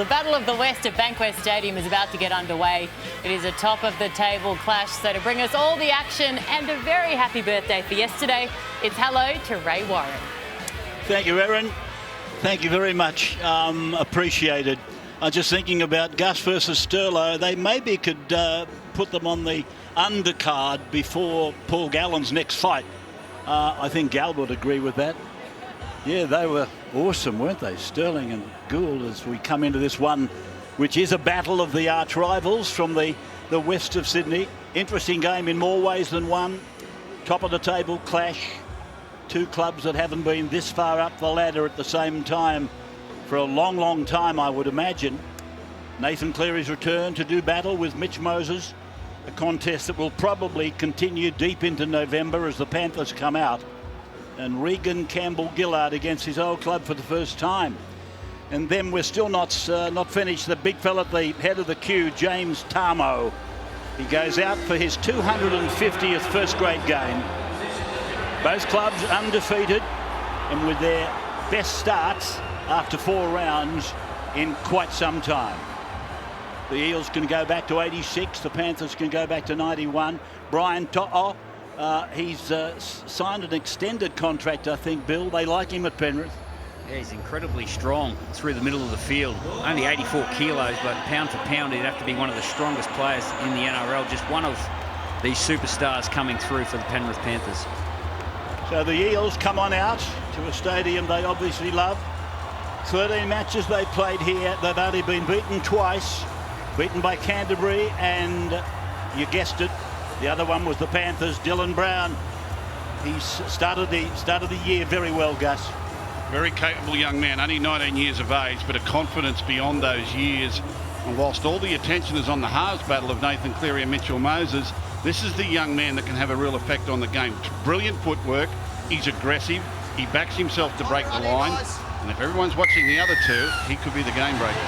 The Battle of the West at Bankwest Stadium is about to get underway. It is a top-of-the-table clash, so to bring us all the action and a very happy birthday for yesterday, it's hello to Ray Warren. Thank you, Erin. Thank you very much. Appreciated. I was just thinking about Gus versus Sterlo. They maybe could put them on the undercard before Paul Gallen's next fight. I think Gal would agree with that. Yeah, they were awesome, weren't they? Sterling and Gould, as we come into this one, which is a battle of the arch rivals from the west of Sydney. Interesting game in more ways than one. Top of the table clash. Two clubs that haven't been this far up the ladder at the same time for a long, long time, I would imagine. Nathan Cleary's return to do battle with Mitch Moses. A contest that will probably continue deep into November as the Panthers come out. And Regan Campbell-Gillard against his old club for the first time. And then we're still not finished. The big fella at the head of the queue, James Tarmo. He goes out for his 250th first grade game. Both clubs undefeated and with their best starts after 4 rounds in quite some time. The Eels can go back to 86. The Panthers can go back to 91. Brian To'o. He's signed an extended contract, I think, Bill. They like him at Penrith. Yeah, he's incredibly strong through the middle of the field. Only 84 kilos, but pound for pound, he'd have to be one of the strongest players in the NRL. Just one of these superstars coming through for the Penrith Panthers. So the Eels come on out to a stadium they obviously love. 13 matches they played here. They've only been beaten twice. Beaten by Canterbury, and you guessed it, the other one was the Panthers. Dylan Brown. He's started the year very well, Gus. Very capable young man, only 19 years of age, but a confidence beyond those years. And whilst all the attention is on the halves battle of Nathan Cleary and Mitchell Moses, this is the young man that can have a real effect on the game. Brilliant footwork. He's aggressive. He backs himself to break the line. And if everyone's watching the other two, he could be the game breaker.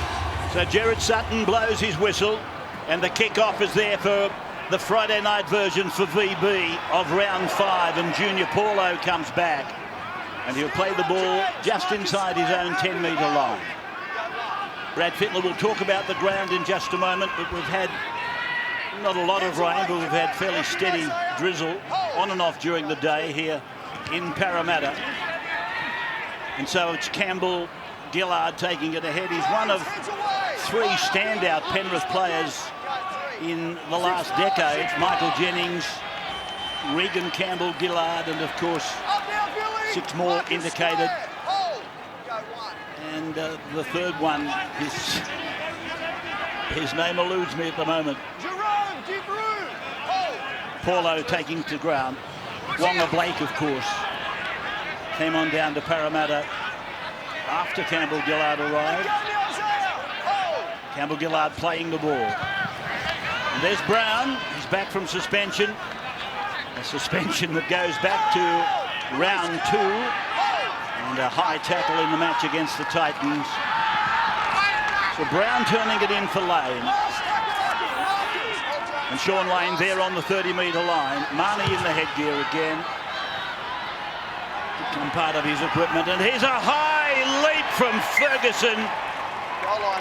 So Gerard Sutton blows his whistle, and the kickoff is there for the Friday night version for VB of round 5, and Junior Paulo comes back, and he'll play the ball just inside his own 10-metre line. Brad Fittler will talk about the ground in just a moment, but we've had not a lot of rain, but we've had fairly steady drizzle on and off during the day here in Parramatta. And so it's Campbell-Gillard taking it ahead. He's one of 3 standout Penrith players in the last decade. Michael Jennings, Regan Campbell-Gillard, and of course 6 more indicated. And the third one, his name eludes me at the moment. Paulo taking to ground. Wonga Blake, of course, came on down to Parramatta after Campbell-Gillard arrived. Campbell-Gillard playing the ball. And there's Brown. He's back from suspension. A suspension that goes back to round 2. And a high tackle in the match against the Titans. So Brown turning it in for Lane. And Sean Lane there on the 30-metre line. Marnie in the headgear again. Become part of his equipment. And here's a high leap from Ferguson.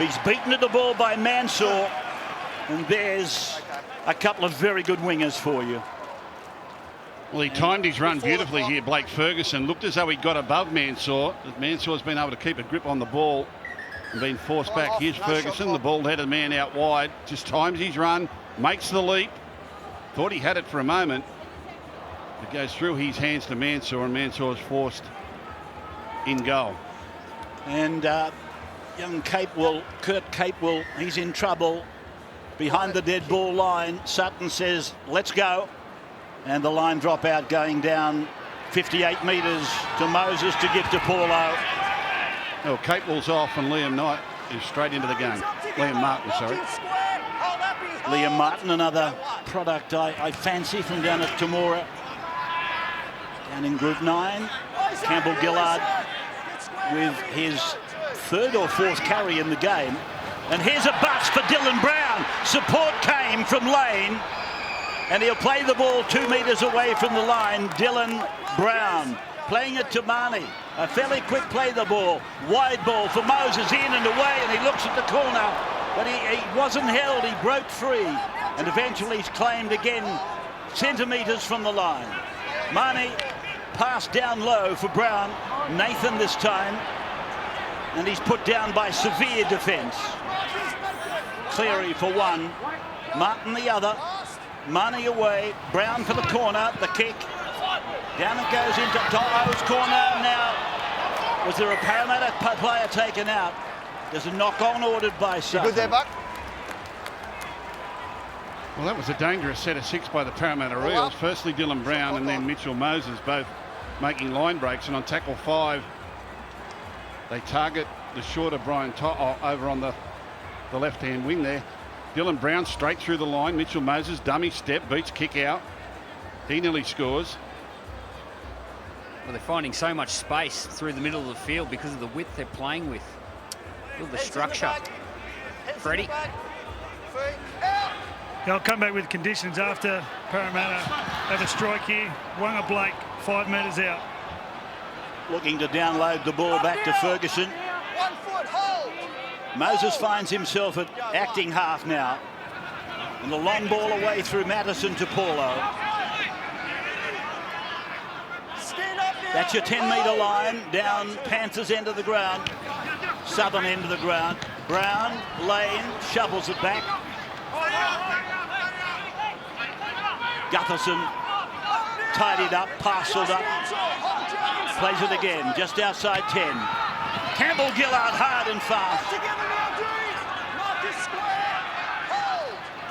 He's beaten at the ball by Mansour. And there's a couple of very good wingers for you. Well, he timed his run beautifully here, Blake Ferguson. Looked as though he got above Mansour. Mansour's been able to keep a grip on the ball and been forced back. Here's Ferguson, the ball-headed man out wide. Just times his run, makes the leap. Thought he had it for a moment. It goes through his hands to Mansour, and Mansour's forced in goal. And young Capewell, Kurt Capewell, he's in trouble behind the dead ball line. Sutton says, let's go. And the line drop out going down 58 metres to Moses to give to Paulo. Well, Capewell's off and Liam Knight is straight into the game. Liam Martin, sorry. Liam Martin, another product I fancy from down at Temora. Down in Group 9. Campbell-Gillard with his 3rd or 4th carry in the game. And here's a bust for Dylan Brown. Support came from Lane. And he'll play the ball 2 metres away from the line. Dylan Brown playing it to Marnie. A fairly quick play the ball. Wide ball for Moses, in and away, and he looks at the corner, but he wasn't held. He broke free, and eventually he's claimed again centimetres from the line. Marnie passed down low for Brown. Nathan this time, and he's put down by severe defence. Cleary for one, Martin the other. Marnie away, Brown for the corner, the kick. Down it goes into To'o's corner. Now, was there a Parramatta player taken out? There's a knock-on ordered by Sutton. Good there, Buck. Well, that was a dangerous set of 6 by the Parramatta Eels. Firstly, Dylan Brown and then Mitchell Moses, both making line breaks. And on tackle 5, they target the shorter Brian To'o over on the left-hand wing there. Dylan Brown straight through the line. Mitchell Moses, dummy step, beats kick out. He nearly scores. Well, they're finding so much space through the middle of the field because of the width they're playing with. Feel the structure. Freddie. They'll come back with conditions after Parramatta have a strike here. Wanga Blake 5 metres out. Looking to download the ball back to Ferguson. 1 foot hold. Moses finds himself at acting half now. And the long ball away through Madison to Paulo. That's your 10-metre line down Panthers' end of the ground. Southern end of the ground. Brown, Lane, shovels it back. Gutherson tidied up, parcelled up. Plays it again, just outside 10. Campbell Gillard hard and fast.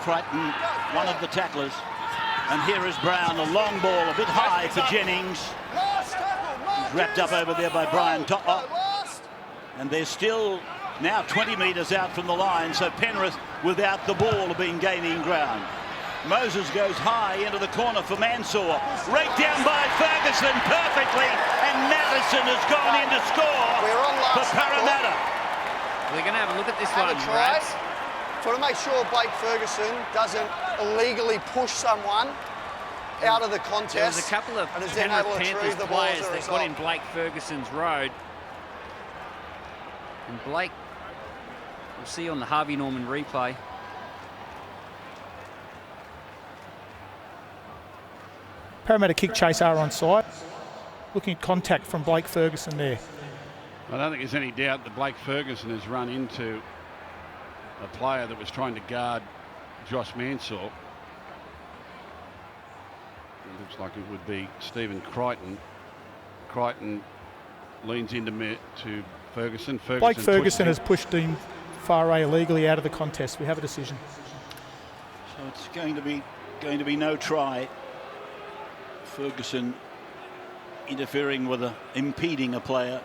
Crichton, one of the tacklers. And here is Brown, a long ball, a bit high for Jennings. He's wrapped up over there by Brian To'o. And they're still now 20 metres out from the line, so Penrith, without the ball, have been gaining ground. Moses goes high into the corner for Mansour. Raked down by Ferguson perfectly, and Madison has gone in to score for Parramatta. We're going to have a look at this one, Try Rats. to make sure Blake Ferguson doesn't illegally push someone out of the contest. There was a couple of and is then able Penrith to Panthers retrieve the ball as players a that got in result. Blake Ferguson's road. And Blake, we'll see on the Harvey Norman replay. Parramatta kick chase are on side. Looking at contact from Blake Ferguson there. I don't think there's any doubt that Blake Ferguson has run into a player that was trying to guard Josh Mansour. It looks like it would be Stephen Crichton. Crichton leans into Ferguson. Blake Ferguson has pushed Dean Farray illegally out of the contest. We have a decision. So it's going to be no try. Ferguson interfering with impeding a player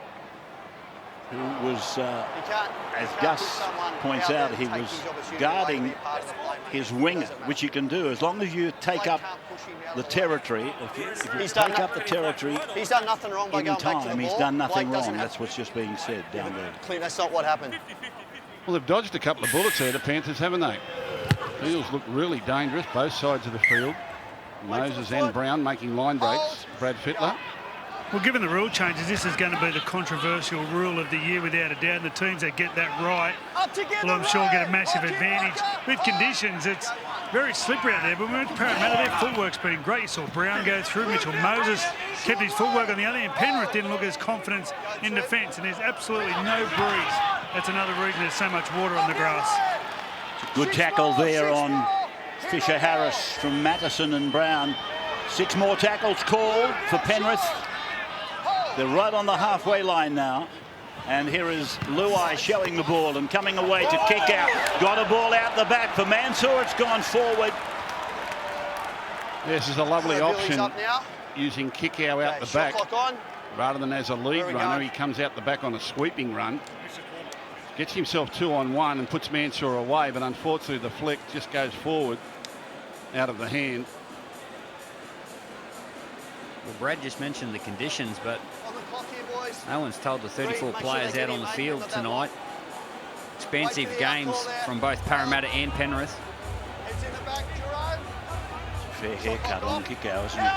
who was, as Gus points out, he was guarding his winger, which you can do as long as you take up the territory. If you take up the territory, He's done nothing wrong by in going back to the time, ball. he's done nothing Blake doesn't wrong. have- That's what's just being said down there. Clint, that's not what happened. Well, they've dodged a couple of bullets there, the Panthers, haven't they? Eels look really dangerous, both sides of the field. Moses and Brown making line breaks. Brad Fittler. Well, given the rule changes, this is going to be the controversial rule of the year without a doubt. And the teams that get that right will, I'm sure, get a massive advantage. With conditions, it's very slippery out there. But when we went to Parramatta, their footwork's been great. You saw Brown go through. Mitchell Moses kept his footwork on the other end. Penrith didn't look as confident in defence. And there's absolutely no breeze. That's another reason there's so much water on the grass. Good tackle there on Fisher Harris from Mattison and Brown. 6 more tackles called for Penrith. They're right on the halfway line now. And here is Luai showing the ball and coming away to kick out. Got a ball out the back for Mansour. It's gone forward. This is a lovely option, Up now. using Kickow out the back. Shot clock on. Rather than as a lead Where are we runner, going? he comes out the back on a sweeping run. Gets himself 2-on-1 and puts Mansour away, but unfortunately the flick just goes forward out of the hand. Well, Brad just mentioned the conditions, but On the clock here, boys. no one's told the 34 players out on the field tonight. Expansive games from both Parramatta and Penrith. Heads in the back, Jerome. Fair haircut on Kickow, isn't it?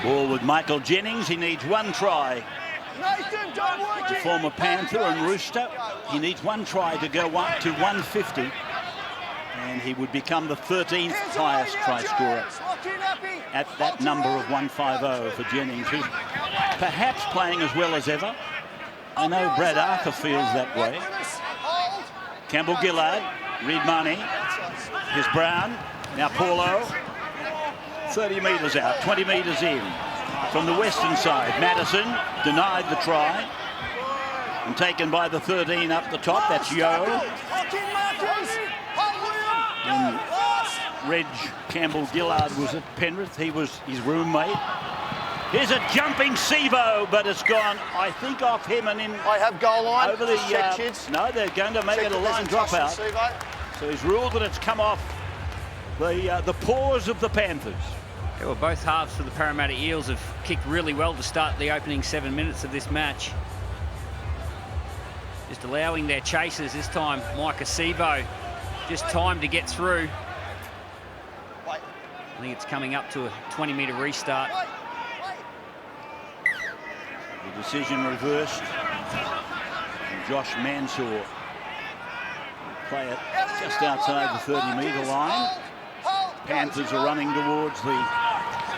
Ball with Michael Jennings. He needs one try. The former Panther and Rooster. He needs one try to go up to 150. And he would become the 13th highest try scorer at that number of 150 for Jennings, who's perhaps playing as well as ever. I know Brad Arthur feels that way. Campbell-Gillard, Reid Marnie, here's Brown, now Paulo. 30 metres out, 20 metres in. From the western side, Madison denied the try. And taken by the 13 up the top, that's Yo. And Reg Campbell-Gillard was at Penrith, he was his roommate. Here's a jumping Sevo, but it's gone, I think, off him and in. I have goal line. Over the kids. No, they're going to make it a line dropout. So he's ruled that it's come off the paws of the Panthers. Yeah, well, both halves for the Parramatta Eels have kicked really well to start the opening 7 minutes of this match. Just allowing their chasers this time. Micah Sevo, just time to get through. I think it's coming up to a 20-metre restart. The decision reversed. And Josh Mansour play it just outside the 30-metre line. Panthers are running towards the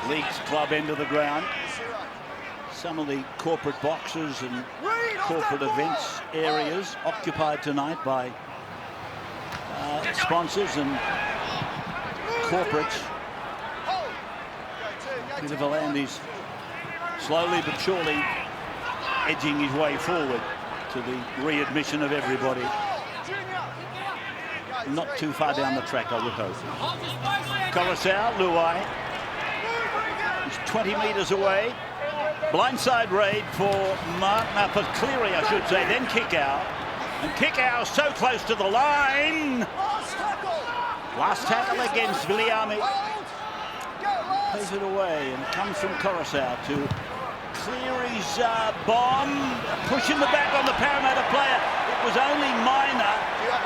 Leagues Club end of the ground. Some of the corporate boxes and corporate events areas occupied tonight by sponsors and corporates. Peter Volandi's slowly but surely edging his way forward to the readmission of everybody. Not too far down the track, I would hope. Coruscant, Luai. He's 20 metres away. Blindside raid for for Cleary, I should say. Then kick out. And kick out so close to the line. Last tackle against Viliami. Plays it away, and it comes from Coruscant to Cleary's bomb. Pushing the back on the Parramatta player. It was only minor.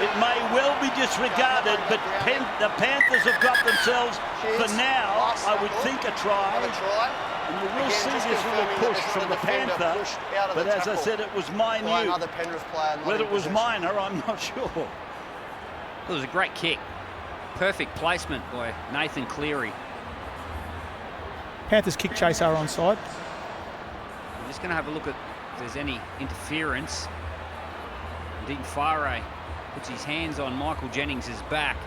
It may well be disregarded, but the Panthers have got themselves, for now, I would think, a try. And you will see this little push from the Panther, but as I said, it was minute. Whether it was minor, I'm not sure. It was a great kick. Perfect placement by Nathan Cleary. Panthers kick chase are onside. I'm just going to have a look at if there's any interference. Dean Fire puts his hands on Michael Jennings' back.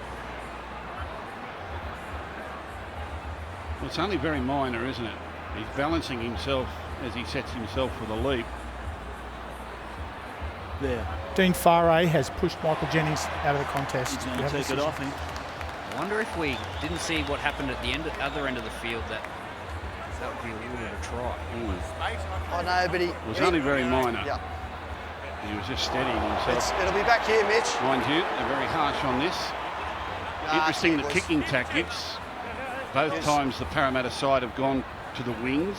Well, it's only very minor, isn't it? He's balancing himself as he sets himself for the leap. There. Dean Fare has pushed Michael Jennings out of the contest. He's going to take it off him. I wonder if we didn't see what happened at the other end of the field, that would be awarded a try. I know, but it was only very minor. Yeah. He was just steadying himself. It'll be back here, Mitch. Mind you, they're very harsh on this. Interesting, the kicking tactics. Both times the Parramatta side have gone to the wings.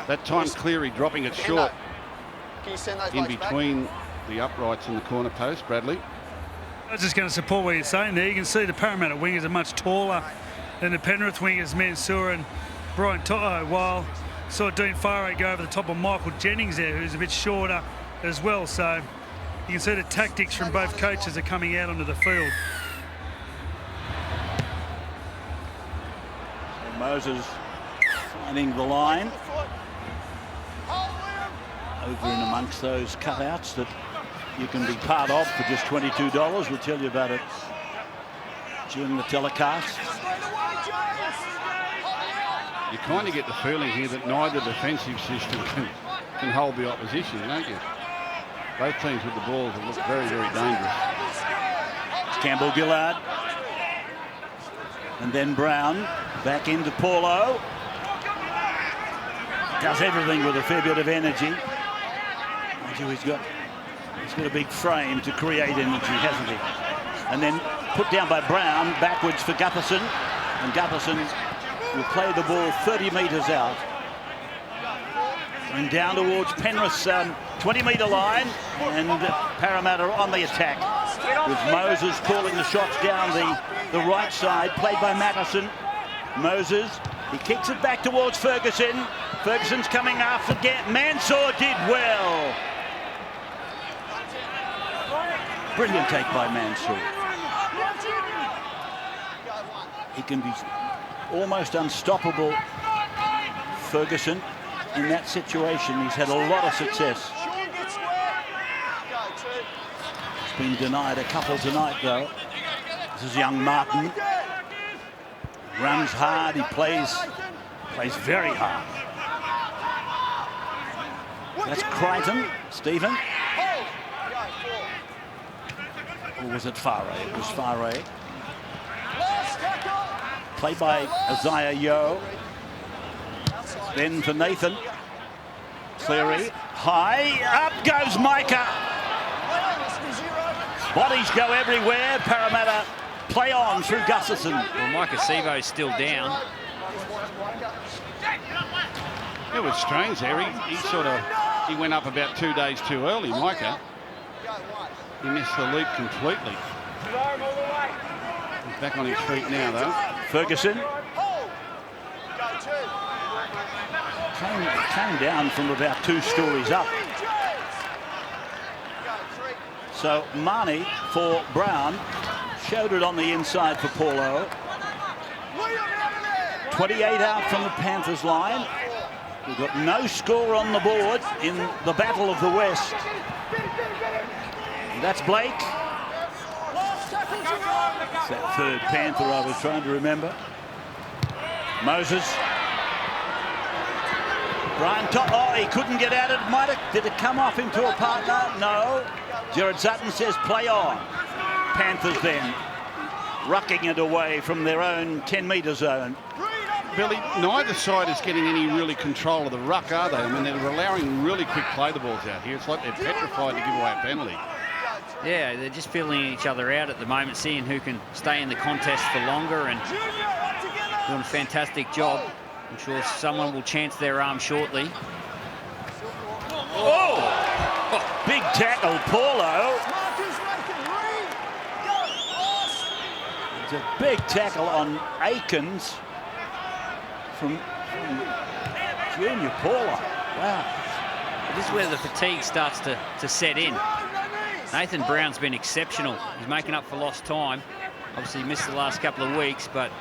That time Cleary dropping it short in between the uprights and the corner post. Bradley. I was just going to support what you're saying there. You can see the Parramatta wingers are much taller than the Penrith wingers, Mansour and Brian Toto, while saw Dean Fare go over the top of Michael Jennings there, who's a bit shorter as well. So you can see the tactics from both coaches are coming out onto the field. So Moses finding the line. Over in amongst those cutouts that you can be part of for just $22. We'll tell you about it during the telecast. You kind of get the feeling here that neither defensive system can hold the opposition, don't you? Both teams with the balls have looked very, very dangerous. Campbell-Gillard. And then Brown back into Paulo. Does everything with a fair bit of energy. He's got a big frame to create energy, hasn't he? And then put down by Brown, backwards for Gutherson. And Gutherson will play the ball 30 metres out. And down towards Penrith's 20-metre line. And Parramatta on the attack. With Moses calling the shots down the right side, played by Madison. Moses, he kicks it back towards Ferguson. Ferguson's coming after Mansour did well. Brilliant take by Mansour. He can be almost unstoppable, Ferguson, in that situation. He's had a lot of success. He's been denied a couple tonight, though. This is young Martin. Runs hard, he plays very hard. That's Crichton, Stephen. Or was it Farre? It was Farre. Played by Isaiah Yeo. Then for Nathan. Cleary. High. Up goes Micah. Bodies go everywhere. Parramatta play on through Gustafson. Well, Micah Sivo's still down. It was strange there. He went up about 2 days too early, Micah. He missed the leap completely. He's back on his feet now, though. Ferguson. Came down from about 2 stories up. So Marnie for Brown. Showed it on the inside for Paulo. 28 out from the Panthers line. We've got no score on the board in the Battle of the West. That's Blake. It's that third Panther I was trying to remember. Moses. Brian oh, he couldn't get at it. Did it come off into a partner? No. Jared Sutton says play on. Panthers then rucking it away from their own 10-metre zone. Billy, neither side is getting any really control of the ruck, are they? I mean, they're allowing really quick play the balls out here. It's like they're petrified to give away a penalty. Yeah, they're just feeling each other out at the moment, seeing who can stay in the contest for longer, and doing a fantastic job. I'm sure someone will chance their arm shortly. Oh! Big tackle, Paulo. It's a big tackle on Aikens from Junior Paulo. Wow. This is where the fatigue starts to set in. Nathan Brown's been exceptional. He's making up for lost time. Obviously he missed the last couple of weeks, but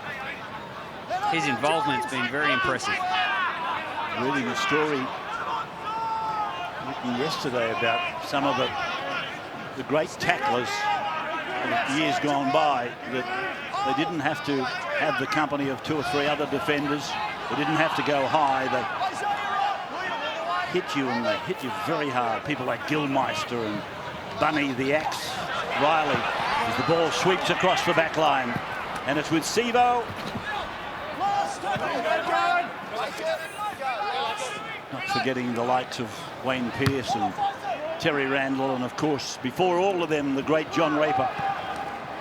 his involvement's been very impressive. Reading a story written yesterday about some of the great tacklers of years gone by, that they didn't have to have the company of 2 or 3 other defenders. They didn't have to go high. They hit you, and they hit you very hard. People like Gilmeister and Bunny the Axe Riley, as the ball sweeps across the back line. And it's with Sivo. Not forgetting the likes of Wayne Pearce and Terry Randall, and of course, before all of them, the great John Raper.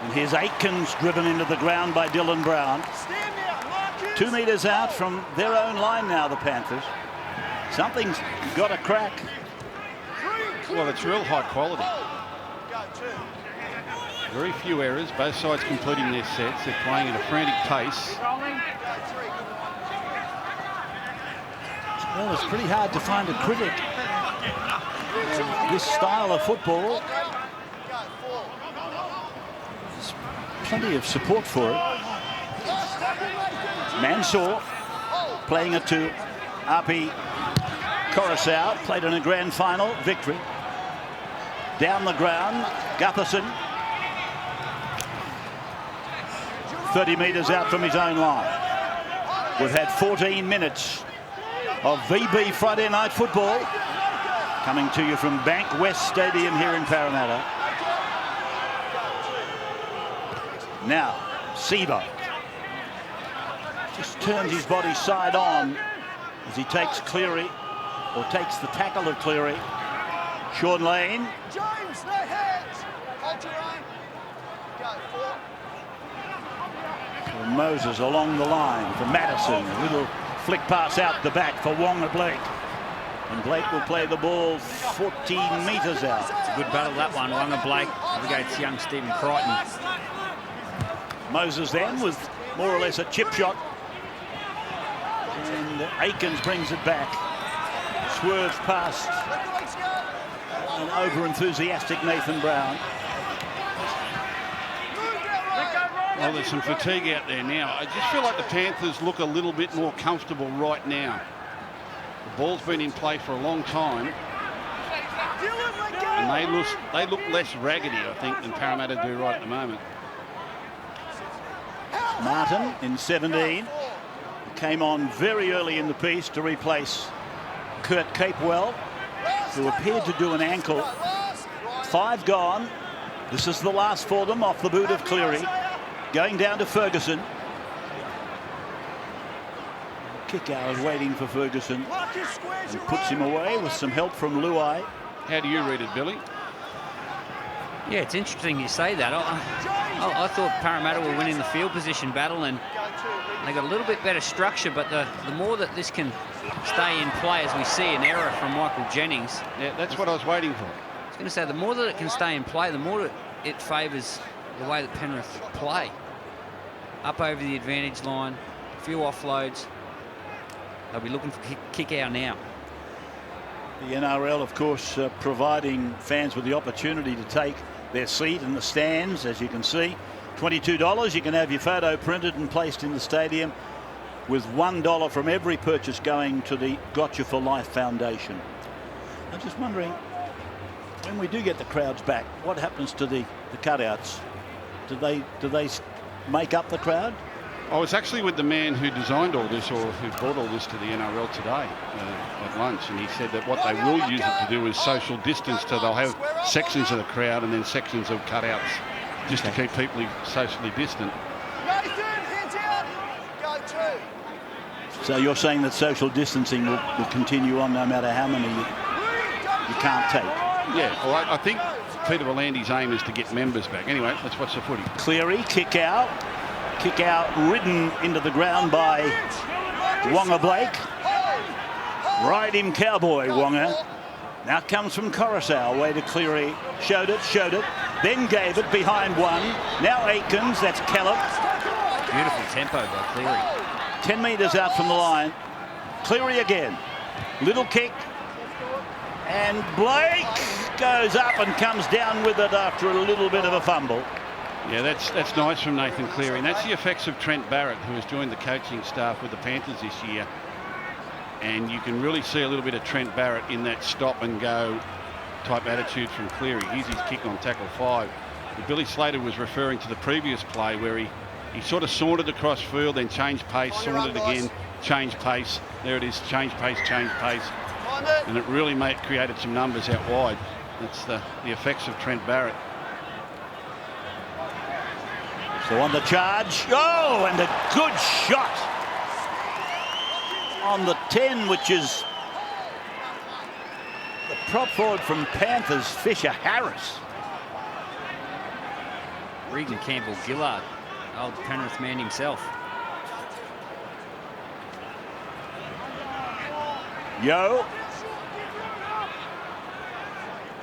And here's Aikens driven into the ground by Dylan Brown. 2 metres out from their own line now, the Panthers. Something's got a crack. Well, it's real high quality. Very few errors, both sides completing their sets. They're playing at a frantic pace. Well, it's pretty hard to find a critic of this style of football. There's plenty of support for it. Mansour playing it to Api Coruscant, played in a grand final victory. Down the ground, Gutherson. 30 metres out from his own line. We've had 14 minutes of VB Friday Night Football coming to you from Bank West Stadium here in Parramatta. Now, Sivo just turns his body side on as he takes Cleary, or takes the tackle of Cleary. Sean Lane. James, no hands. Hold your own. Go, For Moses along the line for Madison. A little flick pass out the back for Wonga Blake. And Blake will play the ball 14 metres out. It's a good battle, that one. Wonga Blake against young Stephen Crichton. Moses then with more or less a chip shot. And Aikens brings it back. Swerves past an over-enthusiastic Nathan Brown. Well, there's some fatigue out there now. I just feel like the Panthers look a little bit more comfortable right now. The ball's been in play for a long time. And they look less raggedy, I think, than Parramatta do right at the moment. Martin in 17 came on very early in the piece to replace Kurt Capewell, who appeared to do an ankle. 5 gone. This is the last for them off the boot of Cleary. Going down to Ferguson. Kickout is waiting for Ferguson and puts him away with some help from Luai. How do you read it, Billy? Yeah, it's interesting you say that. I thought Parramatta were winning the field position battle, and they got a little bit better structure, but the more that this can stay in play, as we see an error from Michael Jennings. Yeah, that's what I was waiting for. I was going to say, the more that it can stay in play, the more it favours the way that Penrith play. Up over the advantage line, a few offloads. They'll be looking for kick out now. The NRL, of course, providing fans with the opportunity to take their seat in the stands, as you can see. $22, you can have your photo printed and placed in the stadium, with $1 from every purchase going to the Gotcha for Life Foundation. I'm just wondering, when we do get the crowds back, what happens to the cutouts? Do they make up the crowd? I was actually with the man who designed all this, or who brought all this to the NRL today at lunch, and he said that what they will use it to do is social distance. So they'll have sections of the crowd and then sections of cutouts, just to keep people socially distant. So you're saying that social distancing will continue on no matter how many you can't take? Yeah, well, I think Peter Volandi's aim is to get members back. Anyway, let's watch the footy. Cleary, kick out ridden into the ground by Wonga Blake. Ride him, cowboy, Wonga. Now comes from Coruscant, way to Cleary. Showed it, then gave it behind one. Now Aikens, that's Kellett. Beautiful tempo by Cleary. 10 metres out from the line. Cleary again. Little kick. And Blake goes up and comes down with it after a little bit of a fumble. Yeah, that's nice from Nathan Cleary. And that's the effects of Trent Barrett, who has joined the coaching staff with the Panthers this year. And you can really see a little bit of Trent Barrett in that stop and go type attitude from Cleary. Here's his kick on tackle 5. And Billy Slater was referring to the previous play where he sort of sauntered across field, then changed pace, sauntered again, changed pace. There it is, change pace, and it really created some numbers out wide. That's the effects of Trent Barrett. So on the charge, oh, and a good shot on the 10, which is the prop forward from Panthers, Fisher Harris. Regan Campbell-Gillard, old Penrith man himself. Yo.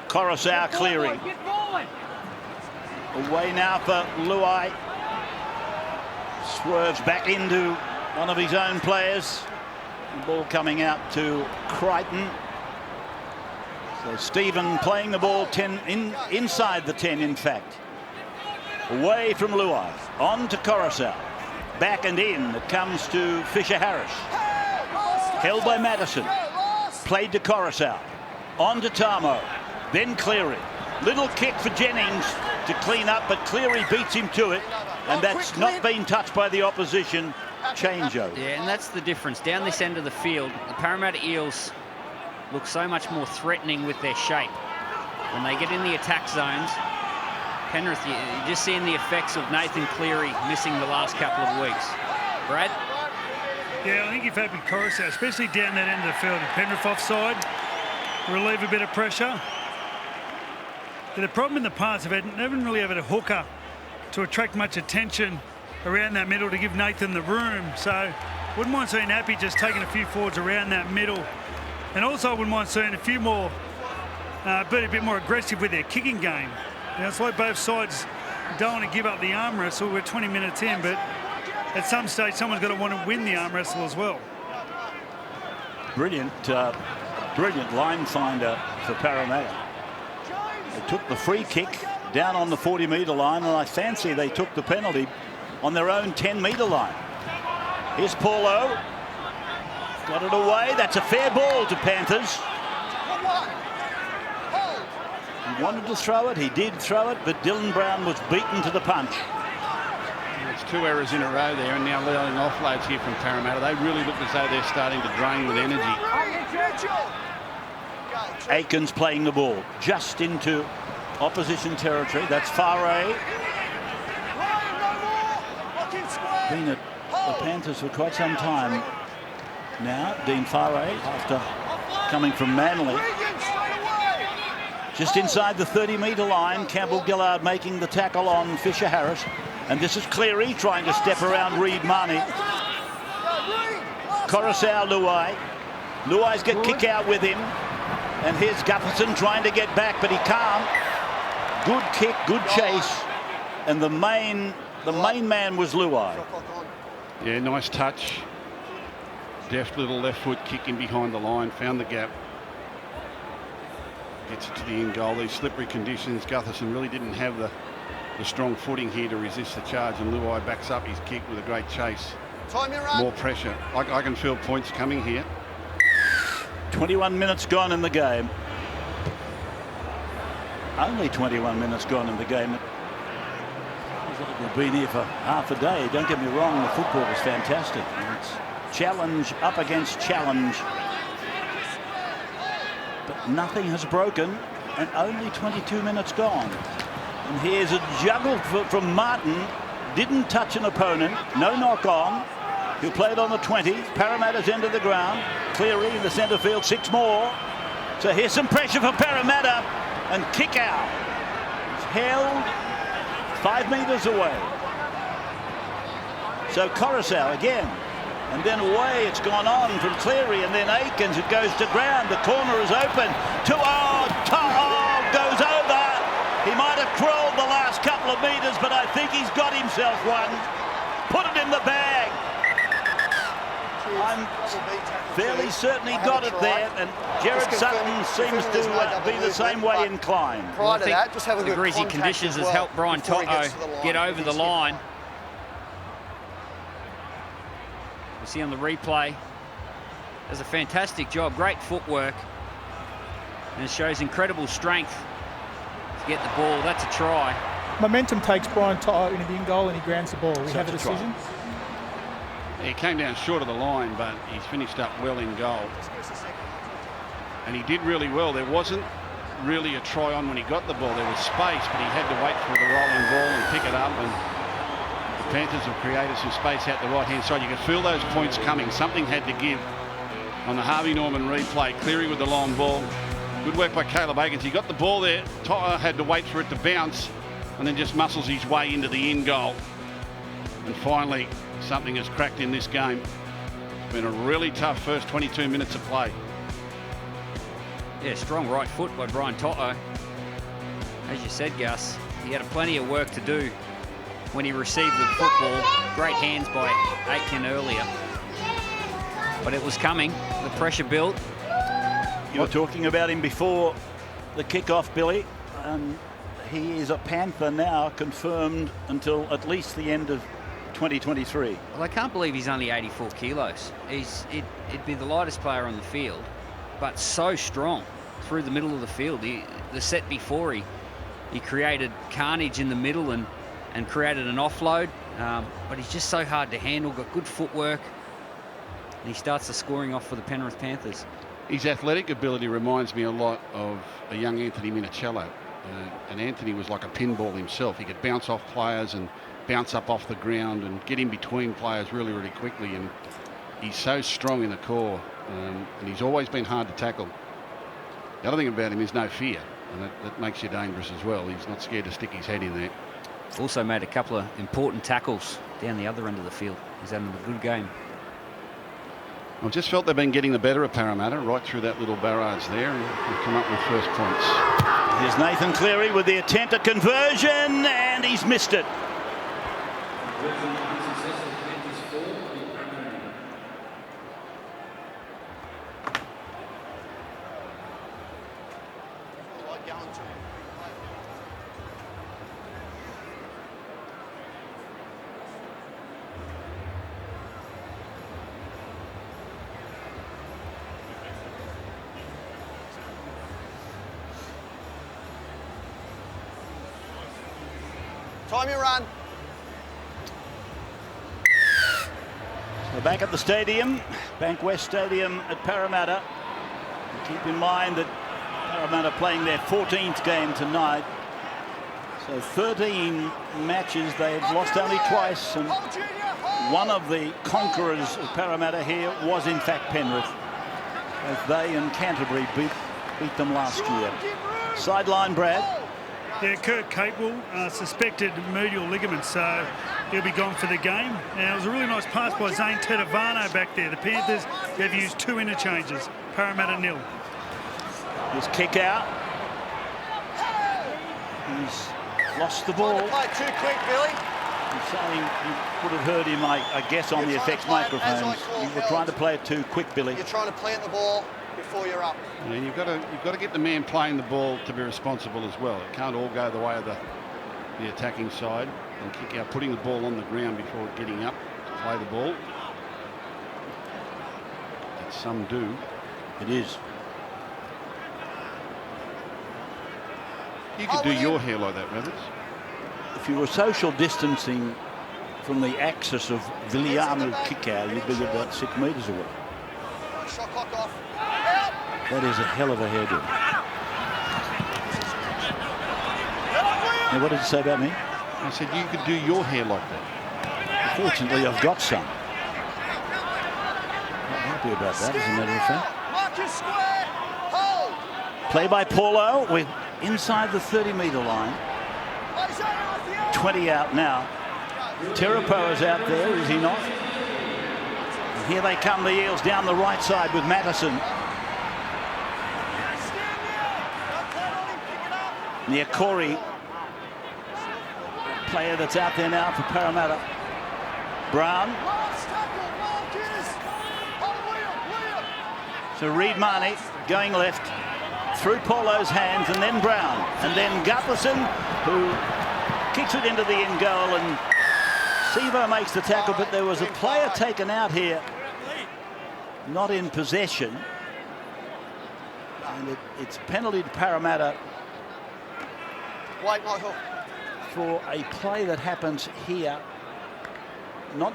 Coruscant, Cleary. Away now for Luai. Swerves back into one of his own players. The ball coming out to Crichton. So Stephen playing the ball inside the 10, in fact. Away from Luai. On to Coruscant. Back and in. It comes to Fisher Harris. Held by Madison. Played to Coruscant. On to Tamo. Then Cleary. Little kick for Jennings to clean up, but Cleary beats him to it, and that's not been touched by the opposition. Change-over. Yeah, and that's the difference. Down this end of the field, the Parramatta Eels look so much more threatening with their shape. When they get in the attack zones, Penrith, you're just seeing the effects of Nathan Cleary missing the last couple of weeks. Brad? Yeah, I think you've had with Coruscant, especially down that end of the field, Penrith offside, relieve a bit of pressure. But the problem in the past, they haven't really had a hooker to attract much attention around that middle to give Nathan the room. So wouldn't mind seeing Happy just taking a few forwards around that middle. And also I wouldn't mind seeing a few more, be a bit more aggressive with their kicking game. You know, it's like both sides don't want to give up the arm wrestle. We're 20 minutes in, but at some stage someone's got to want to win the arm wrestle as well. Brilliant line finder for Parramatta. They took the free kick down on the 40-metre line, and I fancy they took the penalty on their own 10-metre line. Here's Paulo. Got it away. That's a fair ball to Panthers. He wanted to throw it. He did throw it, but Dylan Brown was beaten to the punch. It's 2 errors in a row there, and now leading offloads here from Parramatta. They really look as though they're starting to drain with energy. Aikens playing the ball just into opposition territory. That's Faray. Been at the Panthers for quite some time now. Dean Faray, after coming from Manly. Just inside the 30-metre line, Campbell Gillard making the tackle on Fisher Harris. And this is Cleary trying to step around Reid Marnie. Coruscant Luai. Luai's got kick out with him. And here's Gutherson trying to get back, but he can't. Good kick, good chase. And the main man was Luai. Yeah, nice touch. Deft little left foot kick in behind the line, found the gap. Gets it to the end goal. These slippery conditions, Gutherson really didn't have the strong footing here to resist the charge, and Luai backs up his kick with a great chase. More pressure. I can feel points coming here. 21 minutes gone in the game. Only 21 minutes gone in the game. We've been here for half a day. Don't get me wrong, the football was fantastic. It's challenge up against challenge. But nothing has broken, and only 22 minutes gone. And here's a juggle from Martin. Didn't touch an opponent. No knock on. He'll play it on the 20. Parramatta's end of the ground. Cleary in the centre field. 6 more. So here's some pressure for Parramatta. And kick out. It's held 5 metres away. So Coruscant again. And then away it's gone on from Cleary, and then Aikens. It goes to ground. The corner is open. To'o goes over. He might have crawled the last couple of metres, but I think he's got himself one. Put it in the bag. I'm fairly certain he got it there, and Jared Sutton seems to be the same way inclined. Prior to that, just have a the good greasy contact conditions as has helped Brian before he Toto gets to the line. get over the line. You see on the replay, does a fantastic job, great footwork, and it shows incredible strength to get the ball. That's a try. Momentum takes Brian Toto into the in goal, and he grounds the ball. We have a decision. He came down short of the line, but he's finished up well in goal. And he did really well. There wasn't really a try on when he got the ball. There was space, but he had to wait for the rolling ball and pick it up. And the Panthers have created some space out the right-hand side. You could feel those points coming. Something had to give on the Harvey Norman replay. Cleary with the long ball. Good work by Caleb Aikens. He got the ball there. Toto had to wait for it to bounce and then just muscles his way into the in goal. And finally, something has cracked in this game. It's been a really tough first 22 minutes of play. Yeah, strong right foot by Brian Toto. As you said, Gus, he had plenty of work to do when he received the football. Great hands by Aitken earlier. But it was coming. The pressure built. You were talking about him before the kickoff, Billy. He is a Panther now, confirmed until at least the end of 2023. Well, I can't believe he's only 84 kilos. He'd be the lightest player on the field, but so strong through the middle of the field. The set before, he created carnage in the middle and created an offload, but he's just so hard to handle, got good footwork, and he starts the scoring off for the Penrith Panthers. His athletic ability reminds me a lot of a young Anthony Minicello. And Anthony was like a pinball himself. He could bounce off players and bounce up off the ground and get in between players really, really quickly. And he's so strong in the core, and he's always been hard to tackle. The other thing about him is no fear, and that makes you dangerous as well. He's not scared to stick his head in there. Also made a couple of important tackles down the other end of the field. He's having a good game. I've just felt they've been getting the better of Parramatta right through that little barrage there, and we've come up with first points. Here's Nathan Cleary with the attempt at conversion, and he's missed it. Time your run. So back at the stadium, Bankwest Stadium at Parramatta. Keep in mind that Parramatta playing their 14th game tonight. So 13 matches, they've lost only twice, and one of the conquerors of Parramatta here was in fact Penrith. Both they and Canterbury beat them last year. Sideline, Brad. Yeah, Kurt Capewell, suspected medial ligament, so he'll be gone for the game. Now, it was a really nice pass by Zane Tedavano back there. The Panthers, they've used 2 interchanges. Parramatta 0. His kick out. He's lost the ball. Play too quick, Billy. He's saying you would have heard him, I guess, on the effects microphones. You were trying to play it too quick, Billy. You're trying to plant the ball before you're up. And you've got to get the man playing the ball to be responsible as well. It can't all go the way of the attacking side and kick out, putting the ball on the ground before getting up to play the ball. That some do. It is. You could do your hair like that, Rabbits. If you were social distancing from the axis of Villiamo kick out, you'd be about 6 metres away. Shot clock off. That is a hell of a hairdo. Now, what did you say about me? I said you could do your hair like that. Fortunately, I've got some. Not happy about that, as a matter of fact. Marcus square. Hold. Play by Paulo. We're inside the 30-metre line. 20 out now. Terapoa's out there, is he not? And here they come, the Eels, down the right side with Matteson. Near Corey, player that's out there now for Parramatta. Brown. So Reid Marnie going left through Paulo's hands, and then Brown, and then Gutherson, who kicks it into the end goal, and Sevo makes the tackle, but there was a player taken out here, not in possession, and it's penalty to Parramatta. Wait, Michael. For a play that happens here. Not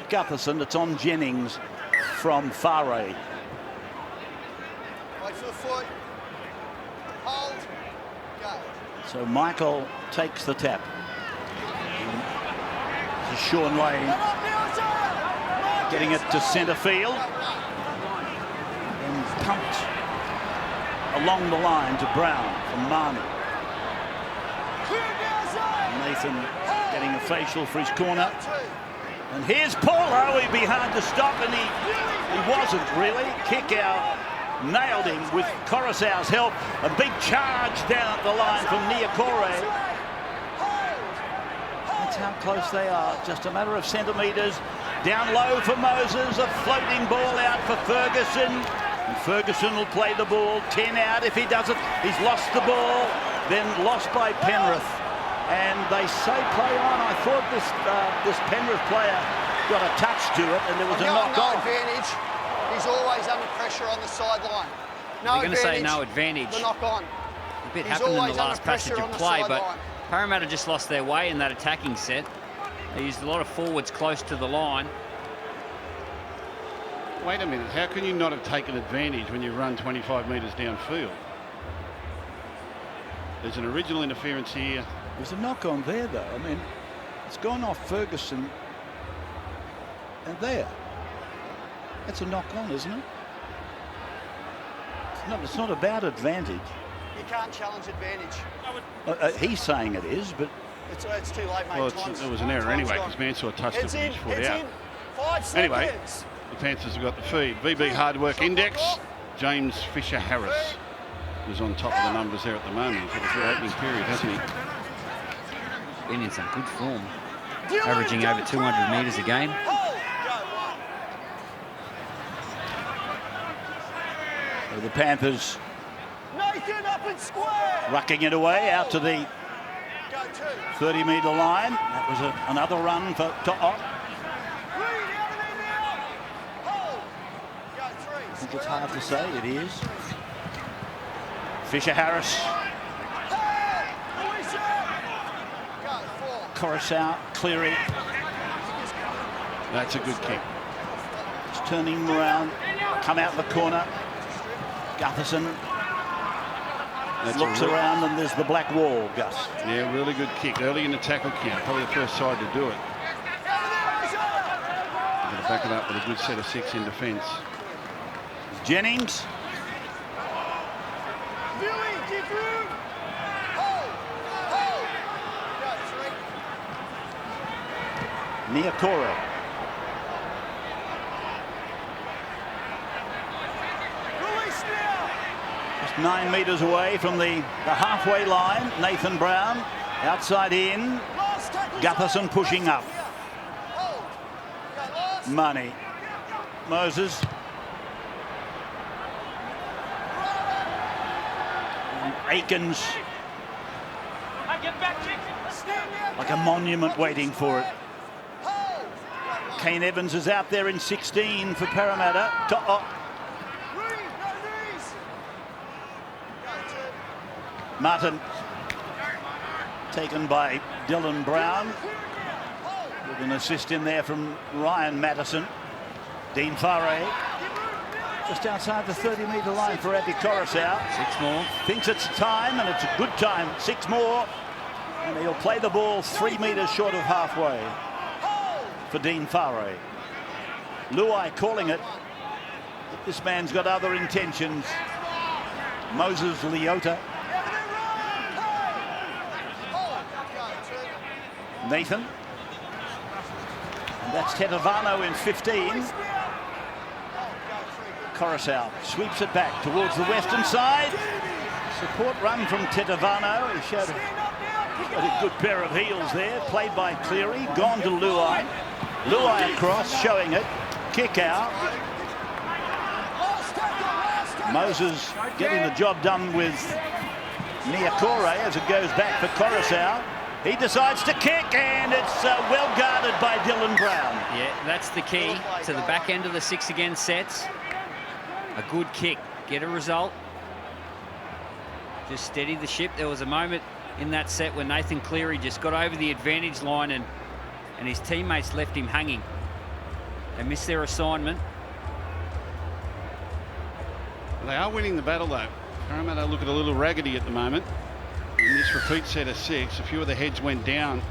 Gutherson, it's on Jennings from Farre. Wait for the foot. Hold. Go. So Michael takes the tap. This is Sean Lane getting it to centre field. And pumped along the line to Brown from Marnie. Nathan getting a facial for his corner. And here's Paulo. He'd be hard to stop, and he wasn't really. Kick out. Nailed him with Coruscant's help. A big charge down at the line from Niokore. That's how close they are. Just a matter of centimetres. Down low for Moses. A floating ball out for Ferguson. And Ferguson will play the ball. 10 out. If he doesn't, he's lost the ball. Then lost by Penrith. And they say play on. I thought this Penrith player got a touch to it, and there was a knock on. Advantage. He's always under pressure on the sideline. No They're going to say no advantage. The knock on. A bit happened in the last passage of play, but Parramatta just lost their way in that attacking set. They used a lot of forwards close to the line. Wait a minute, how can you not have taken advantage when you run 25 metres downfield? There's an original interference here. There's a knock on there, though. I mean, it's gone off Ferguson, and there. That's a knock on, isn't it? It's not about advantage. You can't challenge advantage. He's saying it is, but it's too late, mate. Well, it was an error anyway, because Mansour touched it with his foot out. 5 seconds. Anyway, the Panthers have got the feed. VB Hard Work Index. James Fisher-Harris is on top of the numbers there at the moment. He's had a good opening period, hasn't he? Been in some good form. Averaging over 200 metres a game. So the Panthers Nathan up and square. rucking it away out to the 30-metre line. That was another run for To'o. I think it's hard to say. It is. Fisher-Harris. Coruscant, Cleary. That's a good kick. It's turning around, come out the corner. Gutherson looks around and there's the black wall, Gus. Yeah, really good kick. Early in the tackle count. Probably the first side to do it. Going to back it up with a good set of 6 in defence. Jennings. Niokore. Just 9 metres away from the halfway line. Nathan Brown outside in. Gutherson pushing up. Money. Moses. And Aikens. Like a monument waiting for it. Kane Evans is out there in 16 for Parramatta. Martin taken by Dylan Brown with an assist in there from Ryan Mattison. Dean Farre just outside the 30-metre line for Abby Coruscant. 6 more. Thinks it's time, and it's a good time. 6 more, and he'll play the ball 3 metres short of halfway for Dean Farre. Luai calling it. This man's got other intentions. Moses Leota. Nathan. And that's Tetevano in 15. Coruscant sweeps it back towards the western side. Support run from Tetevano. He showed a good pair of heels there. Played by Cleary. Gone to Luai. Luai across, showing it. Kick out. Moses getting the job done with Niokore as it goes back for Coruscant. He decides to kick, and it's well guarded by Dylan Brown. Yeah, that's the key to the back end of the 6 again sets. A good kick, get a result. Just steady the ship. There was a moment in that set where Nathan Cleary just got over the advantage line and his teammates left him hanging. They missed their assignment. They are winning the battle though. Parramatta look at a little raggedy at the moment. In this repeat set of 6, a few of the heads went down,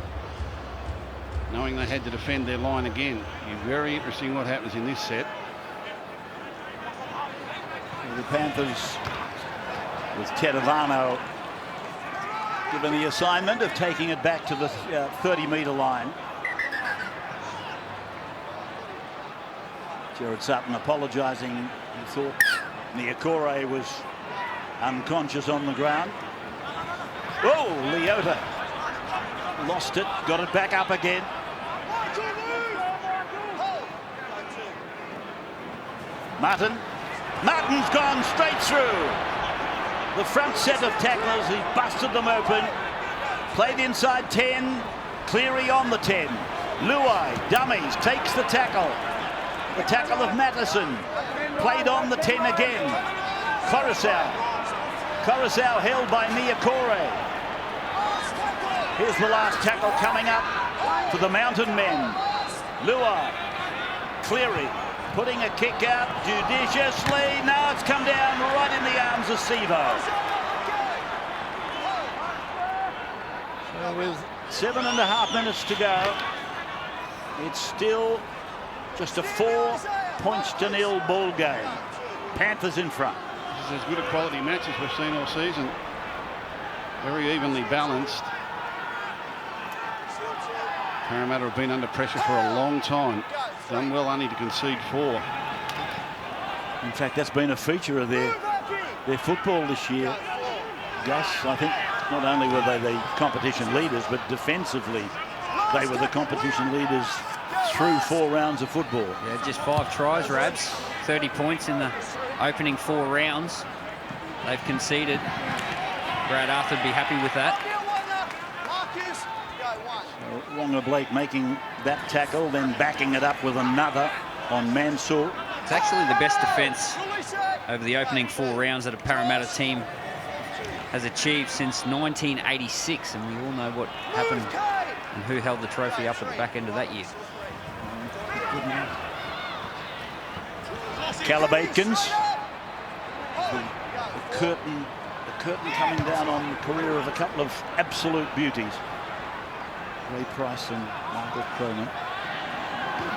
knowing they had to defend their line again. It'll be very interesting what happens in this set. The Panthers, with Tetevano given the assignment of taking it back to the 30-metre line. Jared Sutton apologising. He thought Niokore was unconscious on the ground. Oh, Leota lost it, got it back up again. Martin's gone straight through. The front set of tacklers, he busted them open. Played inside 10, Cleary on the 10. Luai, dummies, takes the tackle. The tackle of Mattison. Played on the 10 again. Coruscant held by Niokore. Here's the last tackle coming up for the Mountain Men. Luai, Cleary, putting a kick out judiciously. Now it's come down right in the arms of Sevo. So with 7.5 minutes to go, it's still just a 4-0 ball game. Panthers in front. This is as good a quality match as we've seen all season. Very evenly balanced. Parramatta have been under pressure for a long time. Done well only to concede 4. In fact, that's been a feature of their football this year. Gus, I think not only were they the competition leaders, but defensively they were the competition leaders through 4 rounds of football. Yeah, just 5 tries, Rabs. 30 points in the opening 4 rounds. They've conceded. Brad Arthur would be happy with that. So Wonga Blake making that tackle, then backing it up with another on Mansour. It's actually the best defence over the opening 4 rounds that a Parramatta team has achieved since 1986, and we all know what happened And who held the trophy up at the back end of that year? Caleb Aikens. The curtain coming down on the career of a couple of absolute beauties. Ray Price and Margaret Cronin.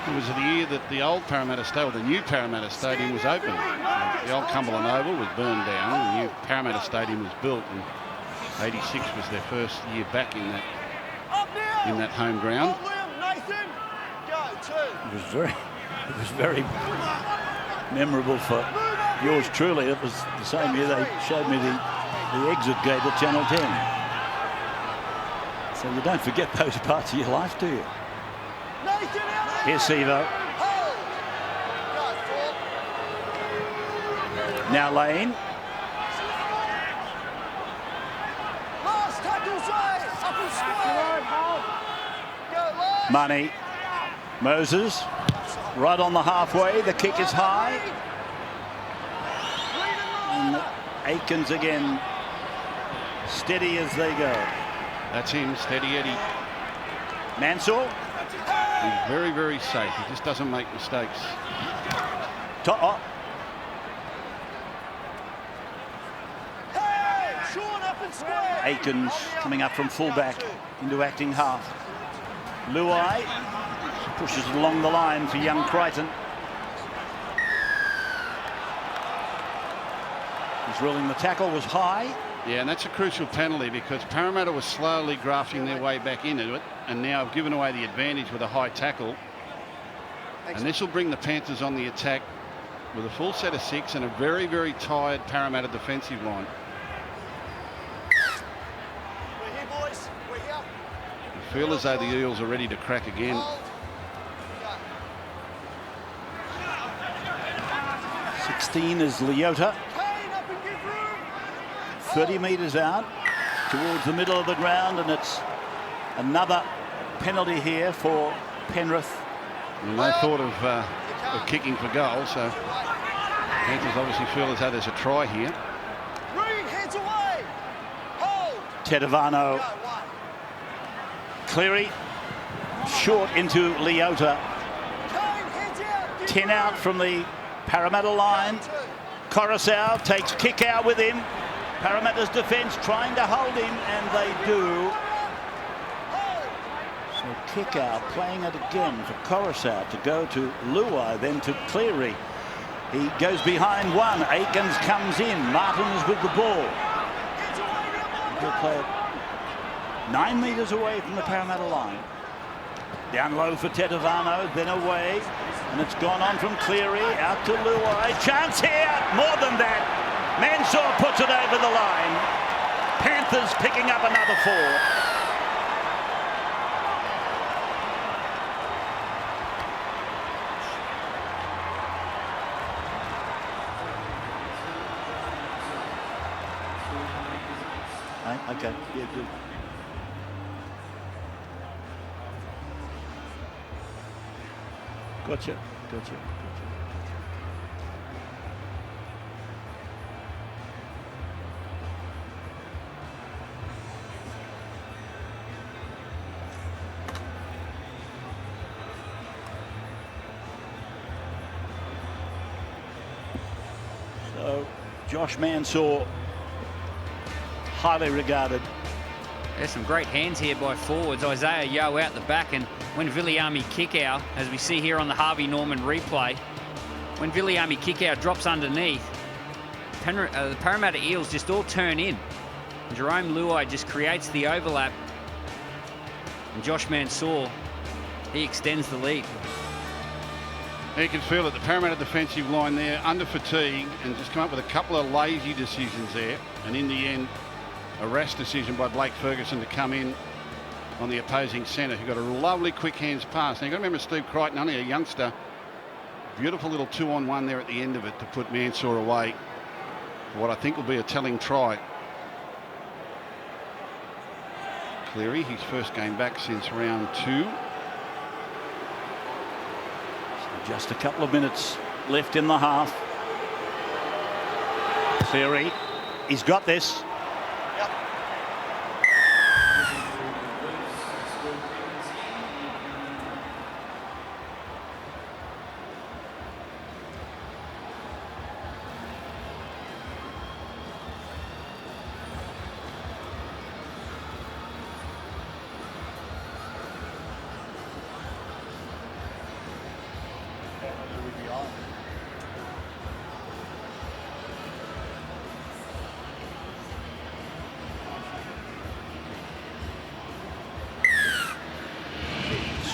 It was the year that the old Parramatta Stadium, the new Parramatta Stadium, was opened. The old Cumberland Oval was burned down. The new Parramatta Stadium was built, and '86 was their first year back in that home ground. It was very memorable for yours truly. It was the same year they showed me the exit gate at Channel 10. So you don't forget those parts of your life, do you? Here's Sevo. Now Lane. Money. Moses. Right on the halfway. The kick is high. And Aikens again. Steady as they go. That's him, Steady Eddie. Mansour. He's very, very safe. He just doesn't make mistakes. Aikens coming up from fullback into acting half. Luai pushes it along the line for young Crichton. He's ruling the tackle was high. Yeah, and that's a crucial penalty because Parramatta was slowly grafting their way back into it and now have given away the advantage with a high tackle. And this will bring the Panthers on the attack with a full set of 6 and a very, very tired Parramatta defensive line. We're here, boys. We're here. I feel as though the Eels are ready to crack again. 16 is Leota. 30 metres out towards the middle of the ground, and it's another penalty here for Penrith. And they thought of kicking for goal, so Panthers obviously feel as though there's a try here. Tedavano. Cleary short into Leota. 10 out from the Parramatta line. Coruscant takes kick out with him. Parramatta's defence trying to hold him, and they do. So kick out, playing it again for Coruscant to go to Luai, then to Cleary. He goes behind one. Aikens comes in. Martin's with the ball. He'll play it 9 metres away from the Parramatta line. Down low for Tedavano, then away. And it's gone on from Cleary out to Luai. Chance here, more than that. Mansour puts it over the line. Panthers picking up another 4. Okay, yeah, good. Gotcha. So, Josh Mansour, highly regarded. There's some great hands here by forwards. Isaiah Yeo out the back, and when Viliami Kickow, as we see here on the Harvey Norman replay, when Viliami Kickow drops underneath, the Parramatta Eels just all turn in. And Jerome Luai just creates the overlap. And Josh Mansour, he extends the lead. You can feel it, the Parramatta defensive line there under fatigue and just come up with a couple of lazy decisions there. And in the end, a rash decision by Blake Ferguson to come in on the opposing centre, who got a lovely quick hands pass. Now you've got to remember Steve Crichton, only a youngster. Beautiful little 2-on-1 there at the end of it to put Mansour away for what I think will be a telling try. Cleary, his first game back since round 2. Just a couple of minutes left in the half. Cleary, he's got this.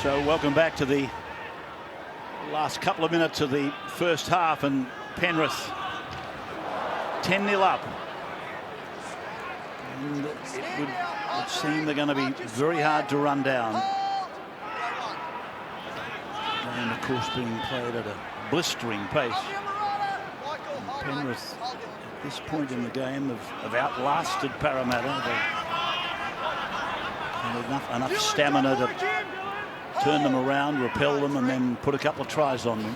So welcome back to the last couple of minutes of the first half, and Penrith 10-0 up. And it would seem they're going to be very hard to run down. And of course being played at a blistering pace. And Penrith at this point in the game have outlasted Parramatta. They've enough stamina to turn them around, repel them, and then put a couple of tries on them.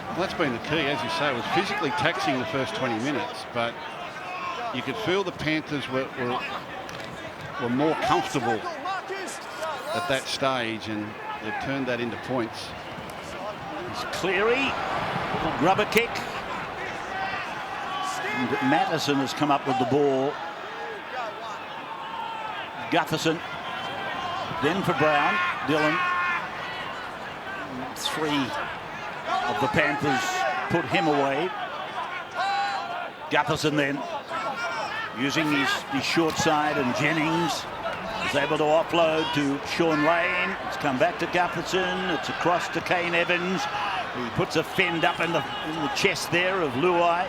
Well, that's been the key, as you say. It was physically taxing the first 20 minutes, but you could feel the Panthers were more comfortable at that stage, and they've turned that into points. It's Cleary, little rubber kick. And Mattison has come up with the ball. Gutherson, then for Brown, Dillon. 3 of the Panthers put him away. Gutherson then using his short side, and Jennings is able to offload to Sean Lane. It's come back to Gutherson. It's across to Kane Evans. He puts a fend up in the chest there of Luai.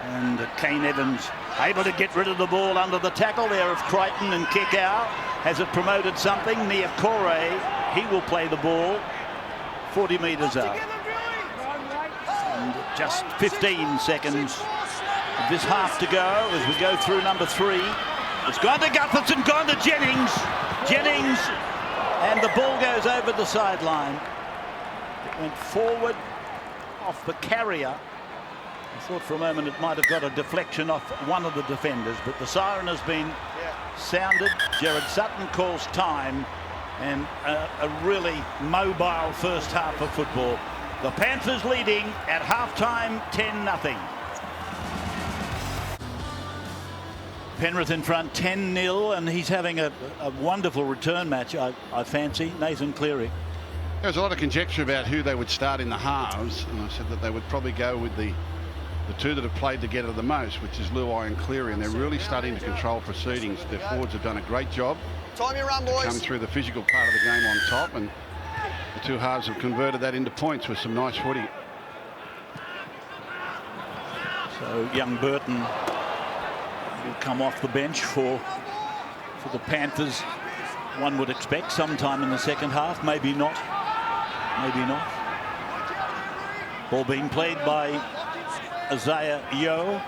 And Kane Evans able to get rid of the ball under the tackle there of Crichton, and kick out. Has it promoted something? Niokore, he will play the ball 40 metres out. And just 15 seconds of this half to go as we go through number 3. It's gone to Gutherson, gone to Jennings. Jennings, and the ball goes over the sideline. It went forward off the carrier. I thought for a moment it might have got a deflection off one of the defenders, but the siren has been sounded. Jared Sutton calls time, and a really mobile first half of football. The Panthers leading at halftime 10-0. Penrith in front 10-0, and he's having a wonderful return match, I fancy. Nathan Cleary. There was a lot of conjecture about who they would start in the halves, and I said that they would probably go with the 2 that have played together the most, which is Luai and Cleary, and they're really starting to control proceedings. Their forwards have done a great job. Time you run, boys. Come through the physical part of the game on top, and the 2 halves have converted that into points with some nice footy. So young Burton will come off the bench for the Panthers. One would expect sometime in the second half, maybe not. Maybe not. Ball being played by Isaiah Yeo.